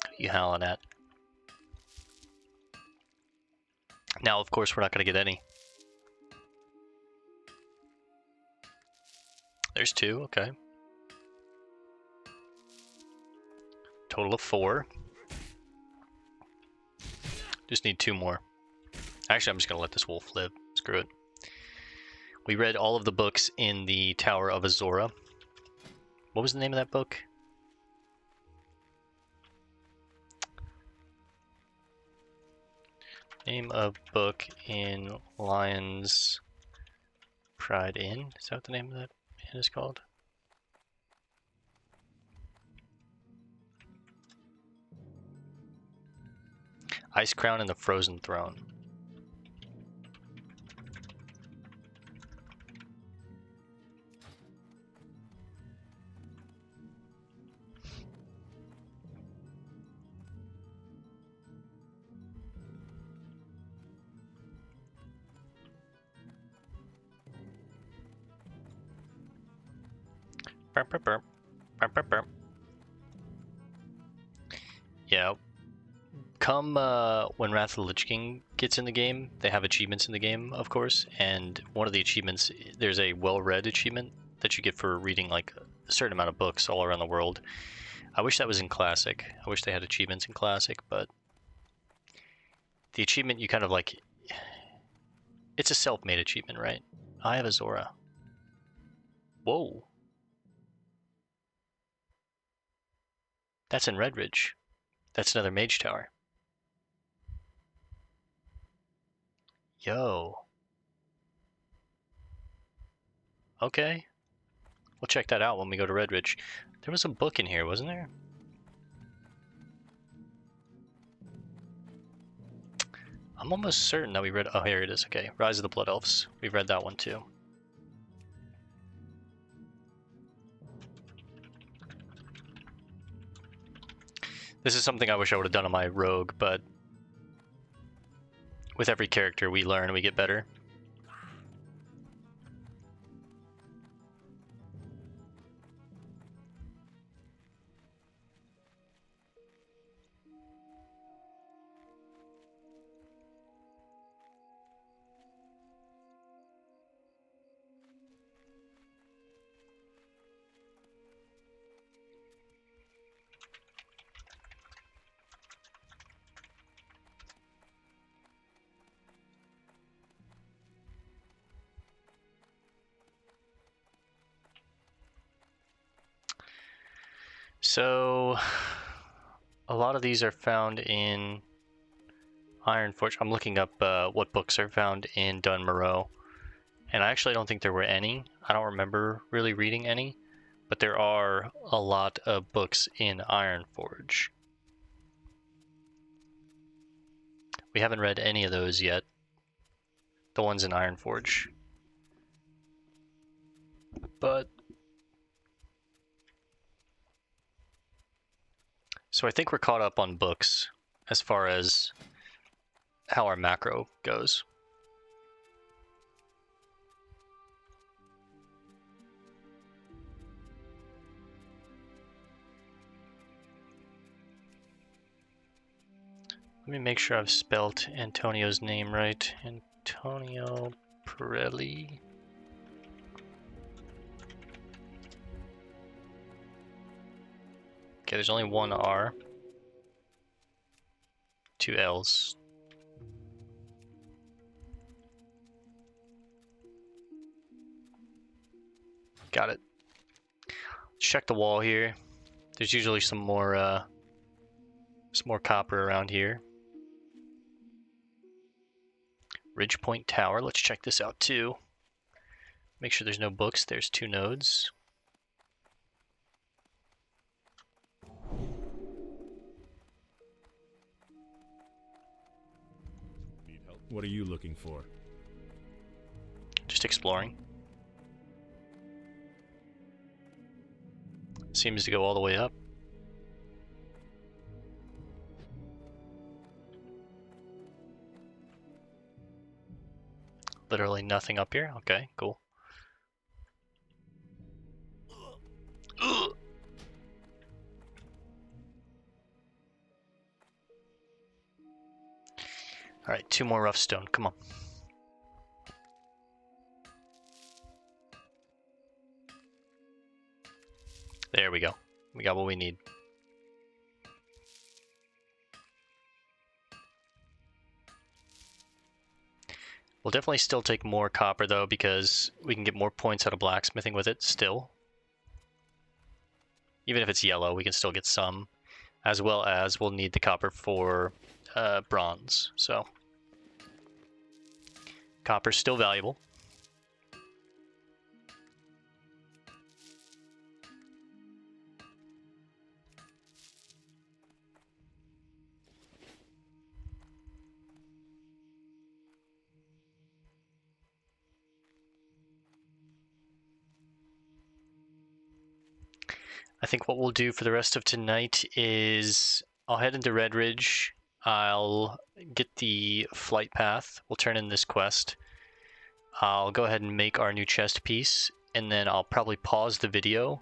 What are you howling at? Now, of course, we're not going to get any. There's 2, okay. Total of 4. Just need 2 more. Actually, I'm just going to let this wolf live. Screw it. We read all of the books in the Tower of Azora. What was the name of that book? Name of book in Lion's Pride Inn? Is that what the name of that inn is called? Ice Crown and the Frozen Throne. Burp, burp, burp. Burp, burp, burp. Yeah. Come when Wrath of the Lich King gets in the game, they have achievements in the game, of course, and one of the achievements, there's a well-read achievement that you get for reading like a certain amount of books all around the world. I wish that was in Classic. I wish they had achievements in Classic, but the achievement you kind of like, it's a self-made achievement, right? I have Azora. Whoa. That's in Redridge. That's another mage tower. Yo. Okay. We'll check that out when we go to Redridge. There was a book in here, wasn't there? I'm almost certain that we read... Oh, here it is. Okay. Rise of the Blood Elves. We've read that one too. This is something I wish I would have done on my rogue, but with every character we learn, we get better. So, a lot of these are found in Ironforge. I'm looking up what books are found in Dun Moreau, and I actually don't think there were any. I don't remember really reading any, but there are a lot of books in Ironforge. We haven't read any of those yet, the ones in Ironforge. But so I think we're caught up on books as far as how our macro goes. Let me make sure I've spelt Antonio's name right. Antonio Pirelli. Okay, there's only one R. 2 L's. Got it. Let's check the wall here. There's usually some more copper around here. Ridgepoint Tower. Let's check this out too. Make sure there's no books. There's 2 nodes. Need help? What are you looking for? Just exploring. Seems to go all the way up. Literally nothing up here. Okay, cool. Ugh. All right, 2 more rough stone. Come on. There we go. We got what we need. We'll definitely still take more copper though, because we can get more points out of blacksmithing with it still. Even if it's yellow, we can still get some, as well as we'll need the copper for bronze. So copper's still valuable. I think what we'll do for the rest of tonight is I'll head into Red Ridge. I'll get the flight path. We'll turn in this quest. I'll go ahead and make our new chest piece, and then I'll probably pause the video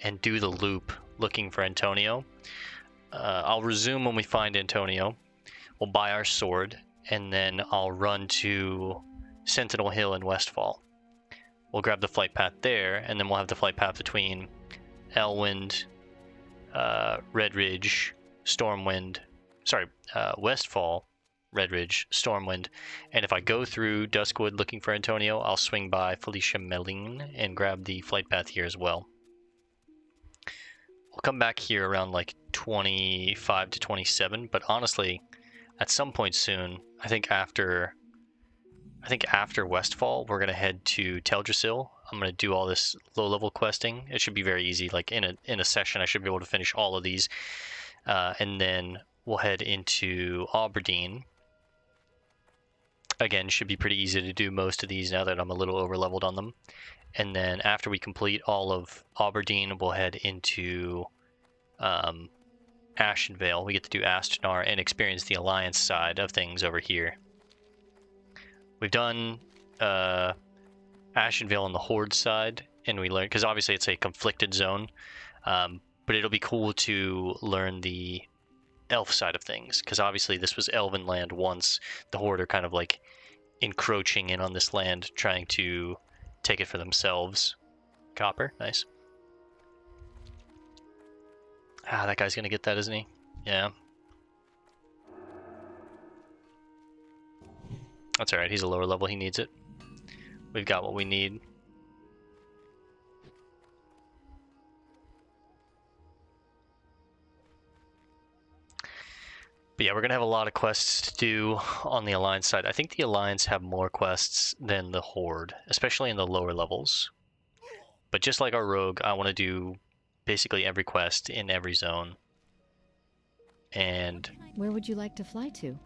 and do the loop looking for Antonio. I'll resume when we find Antonio. We'll buy our sword, and then I'll run to Sentinel Hill in Westfall. We'll grab the flight path there, and then we'll have the flight path between Elwind, Red Ridge, Westfall, Red Ridge, Stormwind, and if I go through Duskwood looking for Antonio, I'll swing by Felicia Meline and grab the flight path here as well. We'll come back here around like 25 to 27, but honestly, at some point soon, I think after Westfall, we're gonna head to Teldrassil. I'm gonna do all this low-level questing. It should be very easy. Like in a session, I should be able to finish all of these, and then we'll head into Aberdeen. Again, should be pretty easy to do most of these now that I'm a little over-leveled on them. And then after we complete all of Aberdeen, we'll head into Ashenvale. We get to do Astenar and experience the Alliance side of things over here. We've done Ashenvale on the Horde side, and we learned, because obviously it's a conflicted zone, but it'll be cool to learn the elf side of things, because obviously this was elven land once. The Horde are kind of like encroaching in on this land, trying to take it for themselves. Copper, nice. Ah, that guy's gonna get that, isn't he? Yeah. That's alright, he's a lower level, he needs it. We've got what we need. But yeah, we're going to have a lot of quests to do on the Alliance side. I think the Alliance have more quests than the Horde, especially in the lower levels. But just like our Rogue, I want to do basically every quest in every zone. And Where would you like to fly to?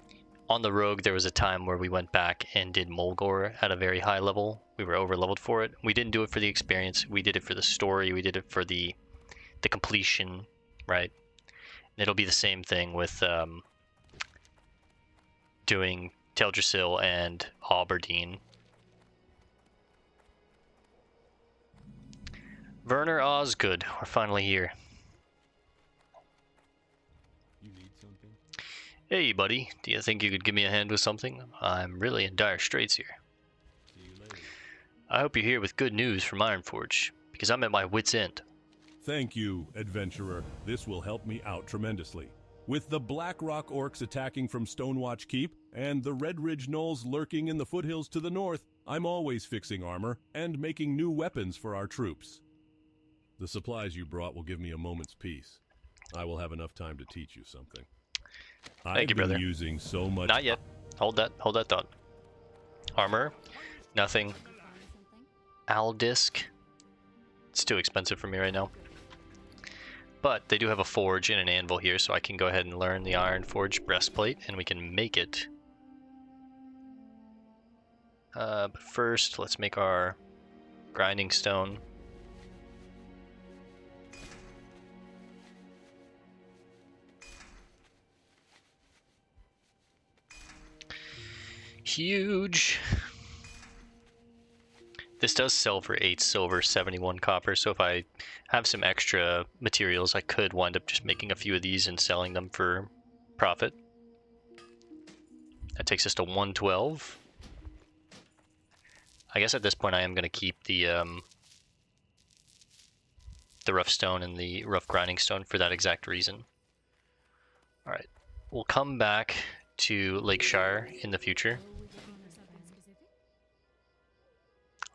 on the Rogue, there was a time where we went back and did Mulgore at a very high level. We were over-leveled for it. We didn't do it for the experience. We did it for the story. We did it for the completion, right? And it'll be the same thing with doing Teldrassil and Aberdeen. Werner Osgood, we're finally here. You need something? Hey, buddy. Do you think you could give me a hand with something? I'm really in dire straits here. I hope you're here with good news from Ironforge, because I'm at my wit's end. Thank you, adventurer. This will help me out tremendously. With the Black Rock Orcs attacking from Stonewatch Keep and the Red Ridge Knolls lurking in the foothills to the north, I'm always fixing armor and making new weapons for our troops. The supplies you brought will give me a moment's peace. I will have enough time to teach you something. Thank you, brother. I've been using so much... Not yet. Hold that thought. Armor? Nothing. Owl disc? It's too expensive for me right now. But they do have a forge and an anvil here, so I can go ahead and learn the Iron Forge breastplate, and we can make it. But first, let's make our grinding stone. Huge. This does sell for 8 silver, 71 copper, so if I have some extra materials, I could wind up just making a few of these and selling them for profit. That takes us to 112. I guess at this point I am going to keep the rough stone and the rough grinding stone for that exact reason. Alright, we'll come back to Lakeshire in the future.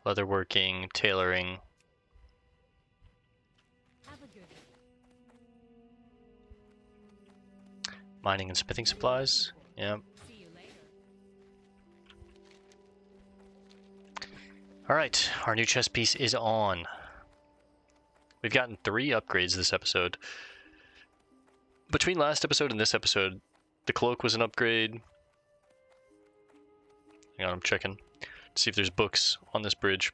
Leatherworking, tailoring. Mining and smithing supplies. Yep. Alright, our new chest piece is on. We've gotten 3 upgrades this episode. Between last episode and this episode, the cloak was an upgrade. Hang on, I'm checking. See if there's books on this bridge.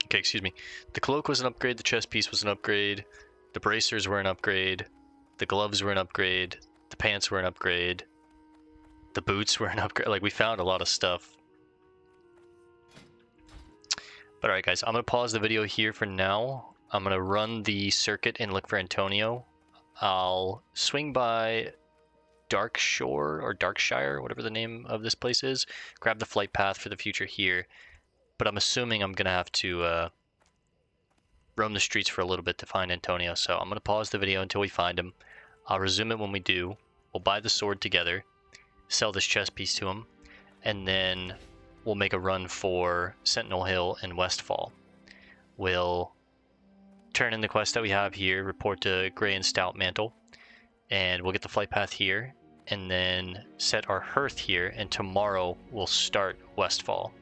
Okay, excuse me. The cloak was an upgrade, the chest piece was an upgrade, the bracers were an upgrade, the gloves were an upgrade, the pants were an upgrade, the boots were an upgrade. Like, we found a lot of stuff. But alright guys, I'm going to pause the video here for now. I'm going to run the circuit and look for Antonio. I'll swing by Dark Shore or Darkshire, whatever the name of this place is, grab the flight path for the future here, but I'm assuming I'm gonna have to roam the streets for a little bit to find Antonio, so I'm gonna pause the video until we find him. I'll resume it when we do. We'll buy the sword together, sell this chest piece to him, and then we'll make a run for Sentinel Hill and Westfall. We'll turn in the quest that we have here, report to Grey and Stout Mantle, and we'll get the flight path here, and then set our hearth here, and tomorrow we'll start Westfall.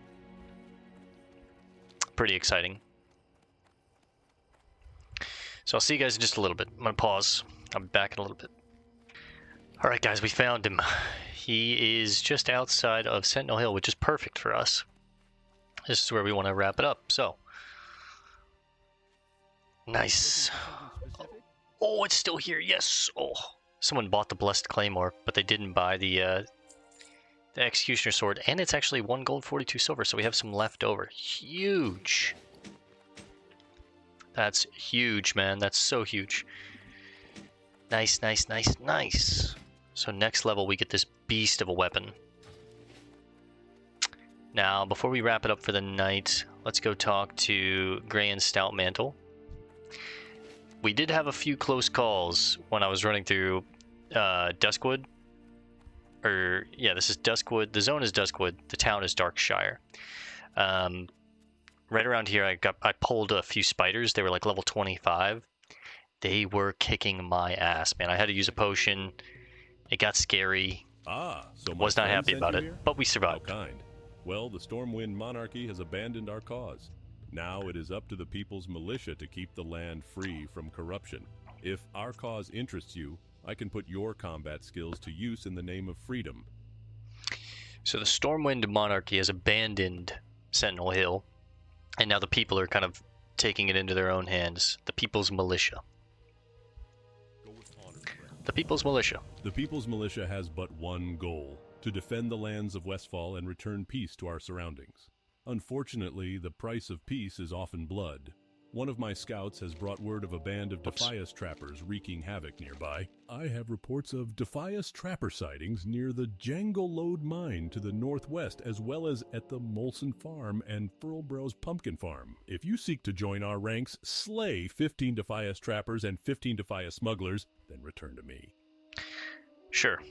Pretty exciting. So I'll see you guys in just a little bit. I'm gonna pause. I'll be back in a little bit. Alright guys, we found him. He is just outside of Sentinel Hill, which is perfect for us. This is where we want to wrap it up, so. Nice. Oh, it's still here. Yes. Oh, someone bought the Blessed Claymore, but they didn't buy the Executioner Sword, and it's actually 1 gold, 42 silver, so we have some left over. Huge. That's huge, man. That's so huge. Nice, nice, nice, nice. So next level, we get this beast of a weapon. Now, before we wrap it up for the night, let's go talk to Grey and Stout Mantle. We did have a few close calls when I was running through Duskwood. Yeah, this is Duskwood. The zone is Duskwood. The town is Darkshire. Right around here, I pulled a few spiders. They were like level 25. They were kicking my ass, man. I had to use a potion. It got scary. So was not happy about it, but we survived. How kind. Well, the Stormwind Monarchy has abandoned our cause. Now it is up to the People's Militia to keep the land free from corruption. If our cause interests you, I can put your combat skills to use in the name of freedom. So the Stormwind Monarchy has abandoned Sentinel Hill, and now the people are kind of taking it into their own hands. The People's Militia. The People's Militia. The People's Militia has but one goal: to defend the lands of Westfall and return peace to our surroundings. Unfortunately, the price of peace is often blood. One of my scouts has brought word of a band of Defias trappers wreaking havoc nearby. I have reports of Defias trapper sightings near the Jangle Lode mine to the northwest, as well as at the Molson Farm and Furlbrow's Pumpkin Farm. If you seek to join our ranks, slay 15 Defias trappers and 15 Defias smugglers, then return to me. Sure.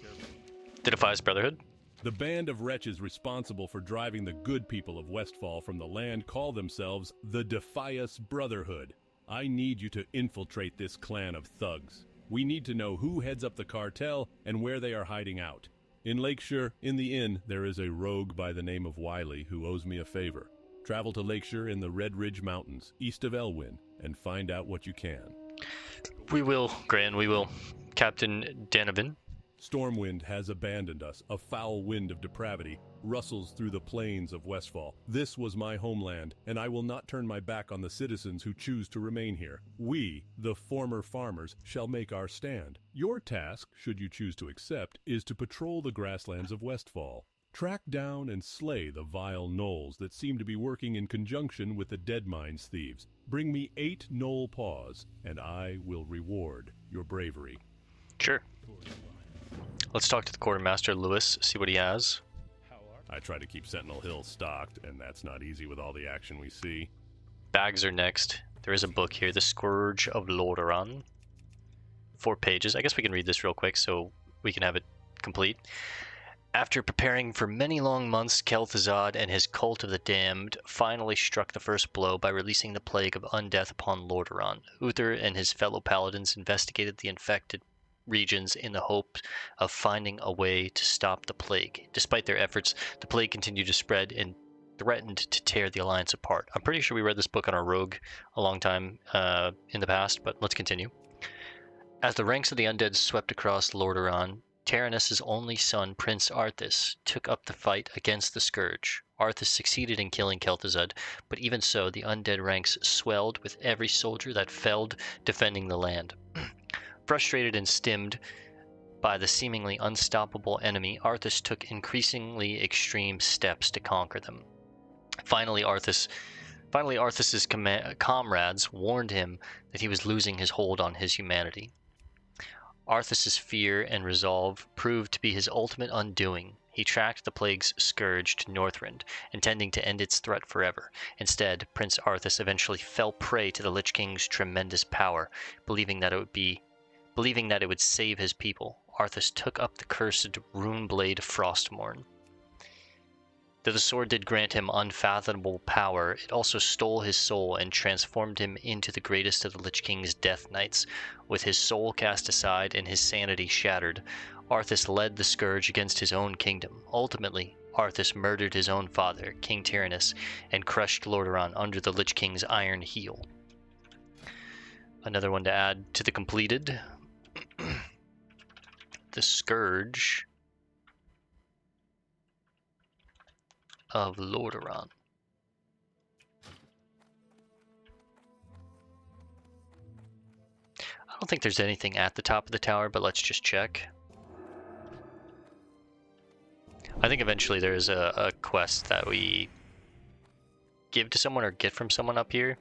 The Defias Brotherhood? The band of wretches responsible for driving the good people of Westfall from the land call themselves the Defias Brotherhood. I need you to infiltrate this clan of thugs. We need to know who heads up the cartel and where they are hiding out. In Lakeshire, in the inn, there is a rogue by the name of Wiley who owes me a favor. Travel to Lakeshire in the Red Ridge Mountains, east of Elwyn, and find out what you can. We will, Gran, we will. Captain Danovan. Stormwind has abandoned us. A foul wind of depravity rustles through the plains of Westfall. This was my homeland, and I will not turn my back on the citizens who choose to remain here. We, the former farmers, shall make our stand. Your task, should you choose to accept, is to patrol the grasslands of Westfall. Track down and slay the vile gnolls that seem to be working in conjunction with the Deadmines thieves. Bring me 8 gnoll paws, and I will reward your bravery. Sure. Let's talk to the quartermaster, Lewis, see what he has. I try to keep Sentinel Hill stocked, and that's not easy with all the action we see. Bags are next. There is a book here, The Scourge of Lordaeron. 4 pages. I guess we can read this real quick so we can have it complete. After preparing for many long months, Kel'Thuzad and his cult of the damned finally struck the first blow by releasing the plague of undeath upon Lordaeron. Uther and his fellow paladins investigated the infected regions in the hope of finding a way to stop the plague. Despite their efforts, the plague continued to spread and threatened to tear the Alliance apart. I'm pretty sure we read this book on our rogue a long time in the past, but let's continue. As the ranks of the undead swept across Lordaeron, Taranis' only son, Prince Arthas, took up the fight against the Scourge. Arthas succeeded in killing Kel'Thuzad, but even so, the undead ranks swelled with every soldier that felled defending the land. Frustrated and stimmed by the seemingly unstoppable enemy, Arthas took increasingly extreme steps to conquer them. Finally, Arthas's comrades warned him that he was losing his hold on his humanity. Arthas's fear and resolve proved to be his ultimate undoing. He tracked the plague's scourge to Northrend, intending to end its threat forever. Instead, Prince Arthas eventually fell prey to the Lich King's tremendous power, believing that it would save his people. Arthas took up the cursed Runeblade Frostmourne. Though the sword did grant him unfathomable power, it also stole his soul and transformed him into the greatest of the Lich King's Death Knights. With his soul cast aside and his sanity shattered, Arthas led the Scourge against his own kingdom. Ultimately, Arthas murdered his own father, King Tyrannus, and crushed Lordaeron under the Lich King's iron heel. Another one to add to the completed. The Scourge of Lordaeron. I don't think there's anything at the top of the tower, but let's just check. I think eventually there is a quest that we give to someone or get from someone up here.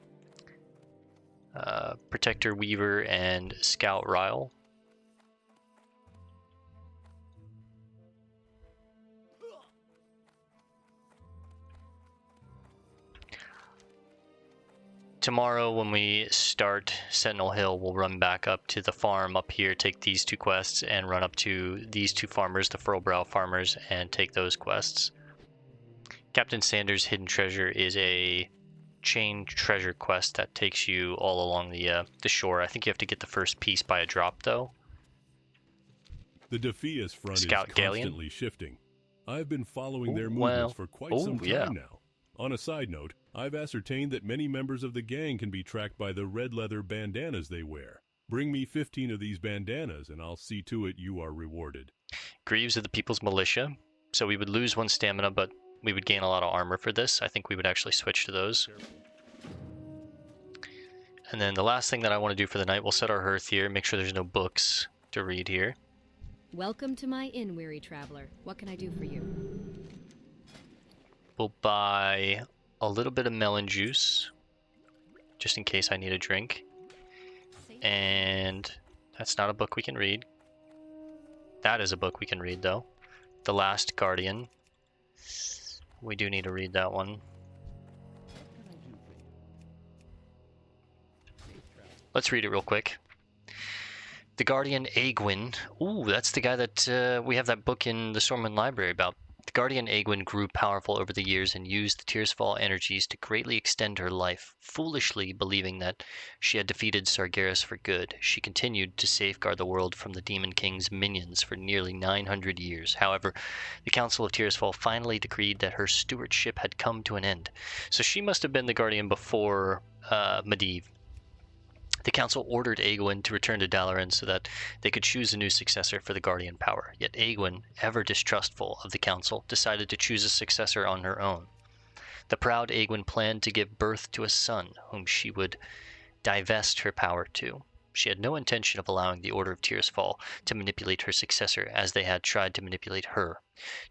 Protector Weaver and Scout Ryle. Tomorrow when we start Sentinel Hill, we'll run back up to the farm up here, take these 2 quests, and run up to these 2 farmers, the Furlbrow farmers, and take those quests. Captain Sanders' Hidden Treasure is a chain treasure quest that takes you all along the shore. I think you have to get the first piece by a drop, though. The Defias front Scout is Galleon. constantly shifting. I've been following their movements for quite some time now. On a side note, I've ascertained that many members of the gang can be tracked by the red leather bandanas they wear. Bring me 15 of these bandanas, and I'll see to it you are rewarded. Greaves of the People's Militia. So we would lose 1 stamina, but we would gain a lot of armor for this. I think we would actually switch to those. And then the last thing that I want to do for the night, we'll set our hearth here, make sure there's no books to read here. Welcome to my inn, weary traveler. What can I do for you? We'll buy a little bit of melon juice, just in case I need a drink. And that's not a book we can read. That is a book we can read, though. The Last Guardian. We do need to read that one. Let's read it real quick. The Guardian Aegwin. Ooh, that's the guy that we have that book in the Stormwind Library about. The Guardian Aegwin grew powerful over the years and used the Tearsfall energies to greatly extend her life. Foolishly believing that she had defeated Sargeras for good, she continued to safeguard the world from the Demon King's minions for nearly 900 years. However, the Council of Tearsfall finally decreed that her stewardship had come to an end. So she must have been the Guardian before Medivh. The council ordered Aegwin to return to Dalaran so that they could choose a new successor for the Guardian power. Yet Aegwin, ever distrustful of the council, decided to choose a successor on her own. The proud Aegwin planned to give birth to a son, whom she would divest her power to. She had no intention of allowing the Order of Tearsfall to manipulate her successor as they had tried to manipulate her.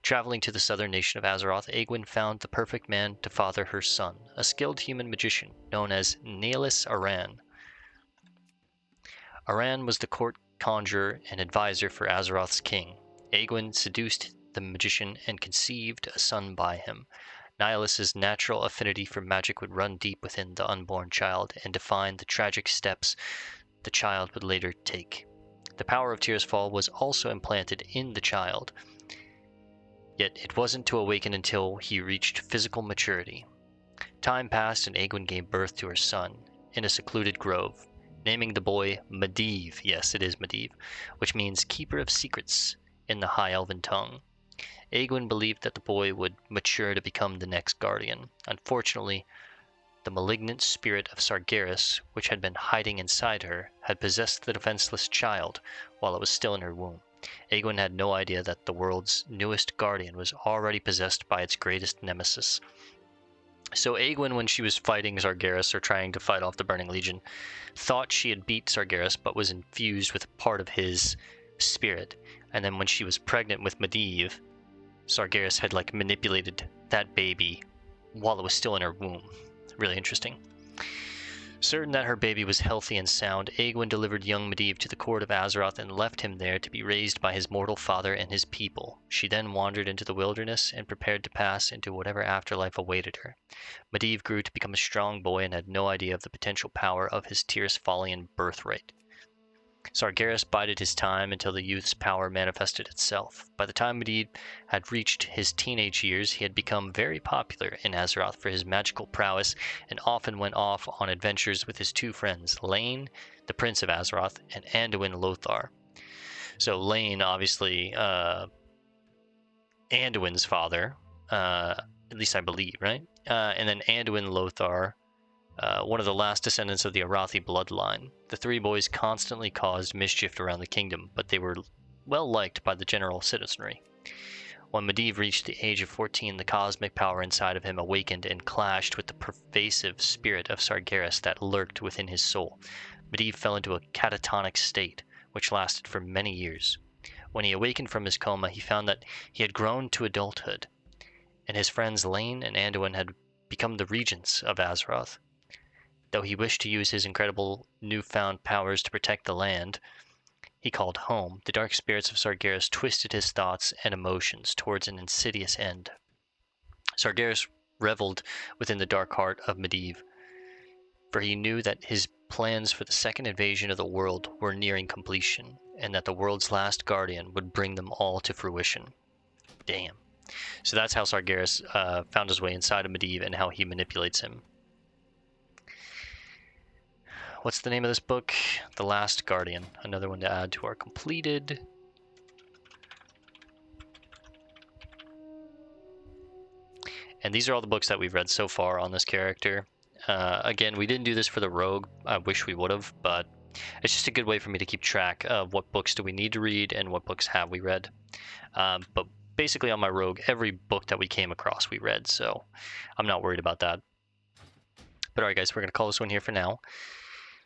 Traveling to the southern nation of Azeroth, Aegwin found the perfect man to father her son, a skilled human magician known as Naelis Aran. Aran was the court conjurer and advisor for Azeroth's king. Aegwin seduced the magician and conceived a son by him. Nihilis's natural affinity for magic would run deep within the unborn child and define the tragic steps the child would later take. The power of Tearsfall was also implanted in the child, yet it wasn't to awaken until he reached physical maturity. Time passed and Aegwin gave birth to her son in a secluded grove, naming the boy Medivh. Yes, it is Medivh, which means keeper of secrets in the High Elven tongue. Aegwin believed that the boy would mature to become the next guardian. Unfortunately, the malignant spirit of Sargeras, which had been hiding inside her, had possessed the defenseless child while it was still in her womb. Aegwin had no idea that the world's newest guardian was already possessed by its greatest nemesis. So Aegwin, when she was fighting Sargeras, or trying to fight off the Burning Legion, thought she had beat Sargeras, but was infused with part of his spirit. And then when she was pregnant with Medivh, Sargeras had manipulated that baby while it was still in her womb. Really interesting. Certain that her baby was healthy and sound, Aegwin delivered young Medivh to the court of Azeroth and left him there to be raised by his mortal father and his people. She then wandered into the wilderness and prepared to pass into whatever afterlife awaited her. Medivh grew to become a strong boy and had no idea of the potential power of his Tearsfallian birthright. Sargeras bided his time until the youth's power manifested itself. By the time Medivh had reached his teenage years, he had become very popular in Azeroth for his magical prowess and often went off on adventures with his two friends, Lane, the Prince of Azeroth, and Anduin Lothar. So Lane, obviously, Anduin's father, at least I believe, right? And then Anduin Lothar, one of the last descendants of the Arathi bloodline. The three boys constantly caused mischief around the kingdom, but they were well liked by the general citizenry. When Medivh reached the age of 14, the cosmic power inside of him awakened and clashed with the pervasive spirit of Sargeras that lurked within his soul. Medivh fell into a catatonic state, which lasted for many years. When he awakened from his coma, he found that he had grown to adulthood, and his friends Lane and Anduin had become the regents of Azeroth. Though he wished to use his incredible newfound powers to protect the land he called home, the dark spirits of Sargeras twisted his thoughts and emotions towards an insidious end. Sargeras reveled within the dark heart of Medivh, for he knew that his plans for the second invasion of the world were nearing completion, and that the world's last guardian would bring them all to fruition. Damn. So that's how Sargeras found his way inside of Medivh and how he manipulates him. What's the name of this book? The Last Guardian. Another one to add to our completed. And these are all the books that we've read so far on this character. Again, we didn't do this for the rogue. I wish we would have, but it's just a good way for me to keep track of what books do we need to read and what books have we read. But basically on my rogue, every book that we came across we read, so I'm not worried about that. But alright guys, we're going to call this one here for now.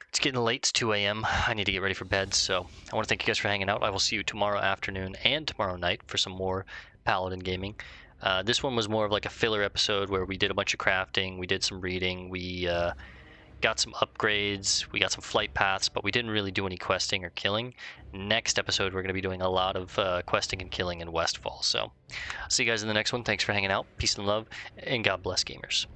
It's getting late, it's 2 a.m. I need to get ready for bed, so I want to thank you guys for hanging out. I will see you tomorrow afternoon and tomorrow night for some more Paladin gaming. This one was more of like a filler episode where we did a bunch of crafting, we did some reading, we got some upgrades, we got some flight paths, but we didn't really do any questing or killing. Next episode, we're going to be doing a lot of questing and killing in Westfall. So, see you guys in the next one. Thanks for hanging out. Peace and love, and God bless, gamers.